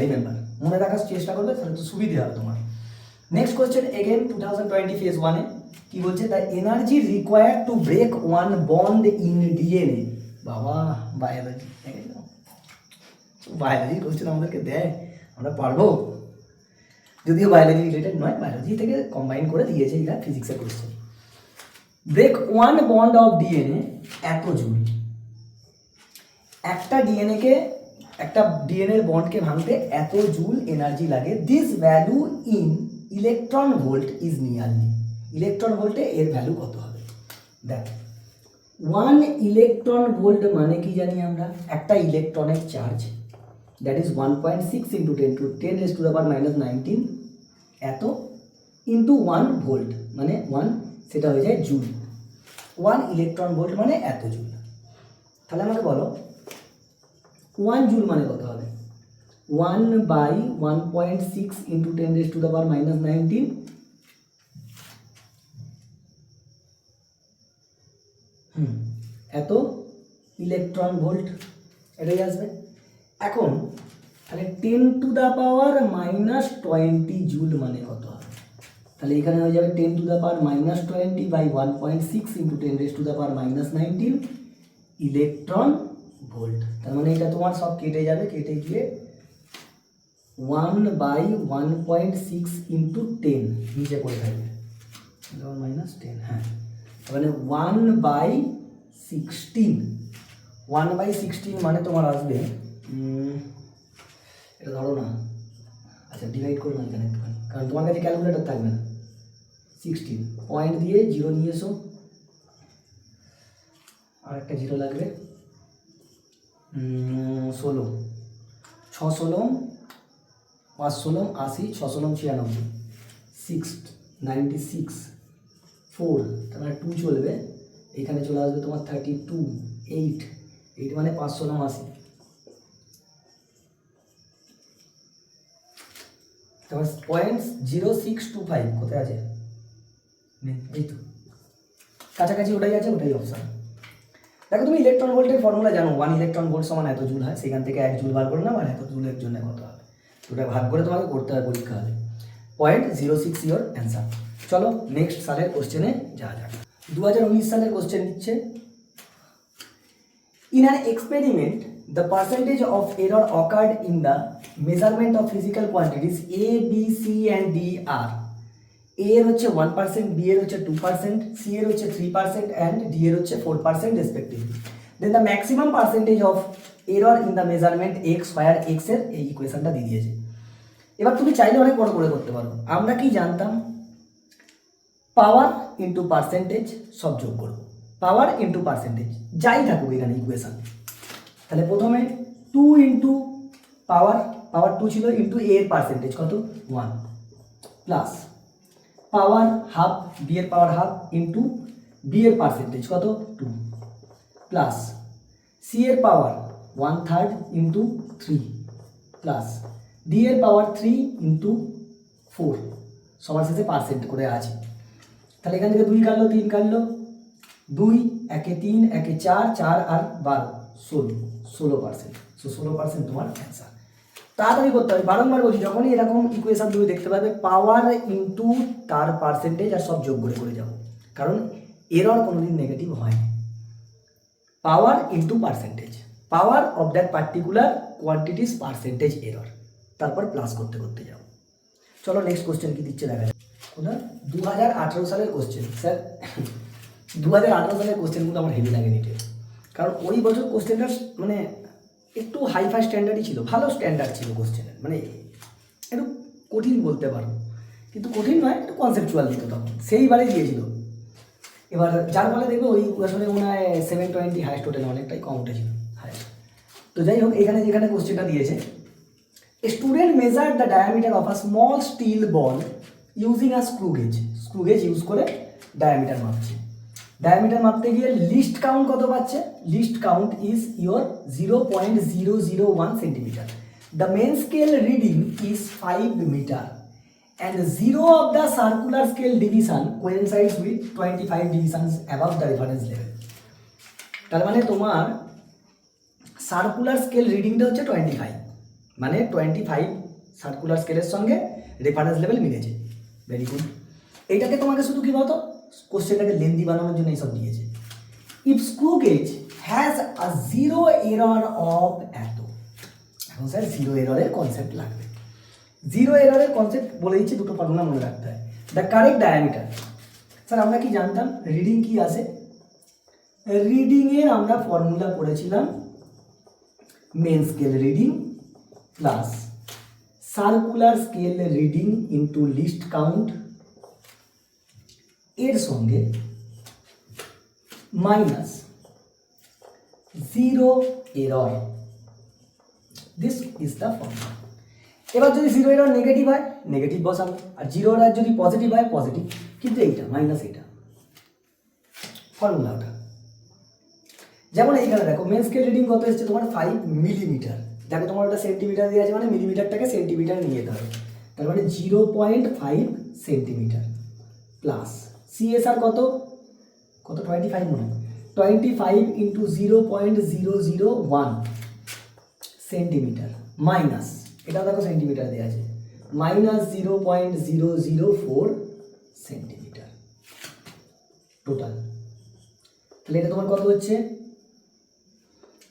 remember, মনে রাখার চেষ্টা করবে, তাহলে তো সুবিধা হবে তোমার। নেক্সট কোয়েশ্চেন এগেন 2020 ফেজ 1 এ কি বলছে? The energy required to break one bond in DNA. বাবা বায়োলজি, বায়োলজি কোয়েশ্চেন আমাদেরকে দেয়, আমরা পারবো? যদিও বায়োলজি রিলেটেড নয়, বায়োলজি থেকে কম্বাইন করে দিয়েছে, এটা ফিজিক্সের question. Break one bond of DNA এত জুল। একটা ডিএনএর বন্ডকে ভাঙতে এত জুল এনার্জি লাগে। This value in electron volt is nearly, electron ভোল্টে এর ভ্যালু কত হবে? দেখ 1 ইলেকট্রন ভোল্ট মানে কি জানি আমরা? একটা ইলেকট্রনের charge, that is 1.6 into 10 raised to the power -19 এত ইন্টু 1 ভোল্ট মানে 1, সেটা হয়ে যায় জুল। 1 ইলেকট্রন ভোল্ট মানে এত জুল। তাহলে আমাকে বলো 1 জুল মানে কত হবে? 1 by 1.6 into 10 raised to the power -19, এত ইলেকট্রন ভোল্ট, এটাই আসবে। এখন তাহলে 10 টু দ্য পাওয়ার -20 জুল মানে কত হবে? তাহলে এখানে হয়ে যাবে 10 to the power -20 by 1.6 into 10 raised to the power -19 electron volt. তার মানে এটা তোমার সব কেটে যাবে, কেটে গিয়ে 1/1.6 ইন্টু 10 নিচে পড়ে থাকবে, -10। হ্যাঁ, তার মানে 1/16, 1/16 মানে তোমার আসবে, এটা ধরো না, আচ্ছা ডিভাইড করো না এখানে একটুখানি, কারণ তোমার কাছে ক্যালকুলেটর থাকবে না। 16 পয়েন্ট দিয়ে 0 নিয়ে এসো, আর একটা 0 লাগবে, 16, 6 16, 5 16 80, 6 16 96, 6 96, 4, তার মানে 2 চলবে, এখানে চলে আসবে তোমার 32, 8 মানে 5 16 80, তারপর 0.0625 কোথায় আছে, এই তো কাছাকাছি, ওটাই আছে, ওটাই অপশান। দেখো তুমি ইলেকট্রন ভোল্টের ফর্মুলা জানো, 1 ইলেকট্রন ভোল্ট সমান এত জুল হয়, সেখান থেকে 1 জুল বার করে নাও, আর এত জুলের জন্য কত হবে, ওটা ভাগ করে তোমাকে করতে হবে পরীক্ষা হলে। 0.06 ইয়োর অ্যান্সার। চলো নেক্সট সালের কোশ্চেনে যাওয়া যাক। 2019 সালের কোশ্চেন দিচ্ছে, in an experiment the percentage of error occurred in the measurement of physical quantities A B C and D are, A এর হচ্ছে 1%, বি এর হচ্ছে 2%, সি এর হচ্ছে 3% অ্যান্ড ডি এর হচ্ছে 4% respectively, then the maximum percentage of error in the measurement X, where X এর এই ইকুয়েশনটা দিয়ে দিয়েছে। এবার তুমি চাইলে অনেক বড় করে করতে পারো। আমরা কি জানতাম, পাওয়ার ইন্টু পার্সেন্টেজ সব যোগ করবো, পাওয়ার ইন্টু পার্সেন্টেজ যাই থাকুক এখানে ইকুয়েশন। তাহলে প্রথমে 2 ইন্টু পাওয়ার 2 ছিল, ইন্টু এ এর পার্সেন্টেজ কত 1, প্লাস পাওয়ার হাফ, বি এর পাওয়ার হাফ, ইন্টু বি এর পার্সেন্টেজ কত 2, প্লাস সি এর পাওয়ার 1/3 ইন্টু 3, প্লাস ডি এর পাওয়ার 3 ইন্টু 4, সবার শেষে পার্সেন্ট করে আছে। তাহলে এখান থেকে 2 কাটলো, 3 কাটলো, 2 একে 3 একে 4, 4 আর 12 16%, 16% তোমার অ্যান্সার। তাড়াতাড়ি করতে হবে, বারংবার বলছি, যখনই এরকম ইকুয়েশন তুমি দেখতে পাবে, পাওয়ার ইন্টু তার পার্সেন্টেজ আর সব যোগ করে যাও, কারণ এরর কোনোদিন নেগেটিভ হয় না। পাওয়ার into percentage, power of that particular quantities percentage error, তারপর প্লাস করতে করতে যাও। চলো নেক্সট কোশ্চেন কি দিচ্ছে দেখা যাক। কোনটা 2018 সালের কোশ্চেন। স্যার 2018 সালের কোশ্চেনগুলো আমার হেভি লাগে নিতে, কারণ ওই বছর কোশ্চেনটা মানে একটু হাইফাই স্ট্যান্ডার্ডই ছিল, ভালো স্ট্যান্ডার্ড ছিল কোশ্চেনের, মানে একটু কঠিন বলতে পারো, কিন্তু কঠিন নয়, একটু কনসেপচুয়াল দিত তখন, সেইবারে দিয়েছিল। এবার যার ফলে দেখবে ওই আসলে মনে হয় 720 হাইস্ট টোটাল, অনেকটাই কম উঠেছিল হাইস্ট। তো যাই হোক, এখানে যেখানে কোশ্চেনটা দিয়েছে, student measure the diameter of a small steel ball using a screw gauge use করে ডায়ামিটার মাপছে। ডায়ামিটার মাপতে গিয়ে লিস্ট কাউন্ট কত পাচ্ছে, least count is your 0.001 centimetre, the main scale reading is 5 metre and 0 of the circular scale division coincides with 25 divisions above the reference level। তার মানে তোমার সার্কুলার স্কেল রিডিংটা হচ্ছে 25, মানে 25 সার্কুলার স্কেলের সঙ্গে রেফারেন্স লেভেল মিলেছে। Very good. এইটাকে তোমাকে শুধু কি বলতো, কোশ্চেনটাকে লেন্দি বানানোর জন্য এইসব দিয়েছে। If screw gauge has a zero error of এত, এখন স্যার জিরো এররের কনসেপ্ট লাগবে। জিরো এররের কনসেপ্ট বলে দিচ্ছি, দুটো ফর্মুলা মনে রাখতে হয়। দ্য কারেক্ট ডায়ামিটার, স্যার আমরা কি জানতাম রিডিং কি আসে, রিডিংয়ের আমরা ফর্মুলা পড়েছিলাম main scale reading plus circular scale reading into least count, এর সঙ্গে minus zero error, this is the formula. এবার যদি জিরো এরর নেগেটিভ হয় নেগেটিভ বসাবো, আর জিরো এরর যদি পজিটিভ হয় পজিটিভ, কিন্তু এইটা মাইনাস এইটা ফর্মুলা ওটা। যেমন এইখানে দেখো মেন স্কেল রিডিং কত এসছে তোমার 5 মিলিমিটার, দেখো তোমার ওটা সেন্টিমিটার দিয়ে আছে, মানে মিলিমিটারটাকে সেন্টিমিটার নিয়ে যেতে হবে, তার মানে 0.5 সেন্টিমিটার প্লাস সিএসআর কত 25 মনে হয়, 25 ইন্টু 0.001 সেন্টিমিটার মাইনাস, এটা দেখো সেন্টিমিটার দেওয়া আছে, মাইনাস 0.004 সেন্টিমিটার টোটাল। তাহলে এটা তোমার কত হচ্ছে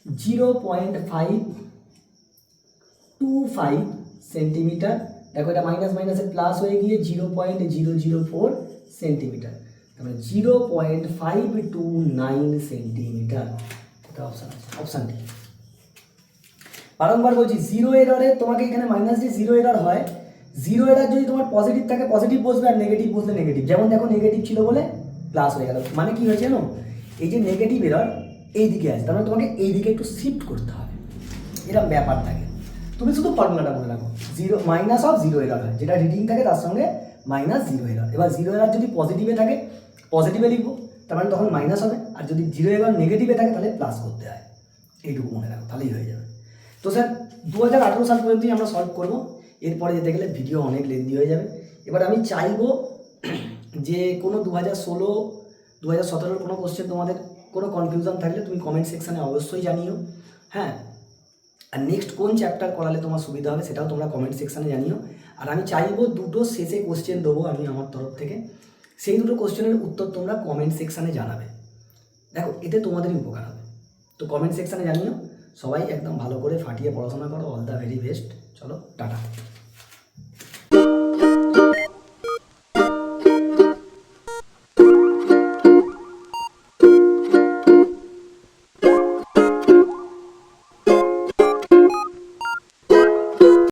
0.525 সেন্টিমিটার। দেখো এটা মাইনাস মাইনাসে প্লাস হয়ে গিয়ে 0.004 সেন্টিমিটার, তারপরে 0.529 সেন্টিমিটার। এটা অপশান আছে, অপশান ডি। বারংবার বলছি জিরো এররে তোমাকে এখানে মাইনাস দিয়ে জিরো এরর হয়, জিরো এরর যদি তোমার পজিটিভ থাকে পজিটিভ বসবে, আর নেগেটিভ বসলে নেগেটিভ। যেমন দেখো নেগেটিভ ছিল বলে প্লাস হয়ে গেল, মানে কি হয়েছে জানো, এই যে নেগেটিভ এরর এই দিকে আছে, তার মানে তোমাকে এই দিকে একটু শিফট করতে হবে, এরকম ব্যাপার থাকে। তুমি শুধু ফর্মুলাটা মনে রাখো, zero minus of zero error হয়, যেটা রিডিং থাকে তার সঙ্গে মাইনাস জিরো এরর। এবার জিরো এরর যদি পজিটিভে থাকে পজিটিভে লিখবো, তার মানে তখন মাইনাস হবে, আর যদি জিরো এরর নেগেটিভে থাকে তাহলে প্লাস করতে হয়। এইটুকু মনে রাখো, তাহলেই হয়ে যাবে। তো স্যার 2018 সাল পর্যন্তই আমরা সলভ করবো, এরপরে যেতে গেলে ভিডিও অনেক লেন্দি হয়ে যাবে। এবার আমি চাইবো যে কোনো 2016 2017 কোনো কোশ্চেন তোমাদের কোনো কনফিউশন থাকলে তুমি কমেন্ট সেকশানে অবশ্যই জানিও, হ্যাঁ। আর নেক্সট কোন চ্যাপ্টার করালে তোমার সুবিধা হবে সেটাও তোমরা কমেন্ট সেকশানে জানিও। আর আমি চাইবো দুটো শেষে কোশ্চেন দেবো আমি আমার তরফ থেকে, সেই দুটো কোশ্চেনের উত্তর তোমরা কমেন্ট সেকশানে জানাবে। দেখো এতে তোমাদেরই উপকার হবে, তো কমেন্ট সেকশানে জানিও। সবাই একদম ভালো করে ফাটিয়ে পড়াশোনা করো। All the very best. চলো টাটা।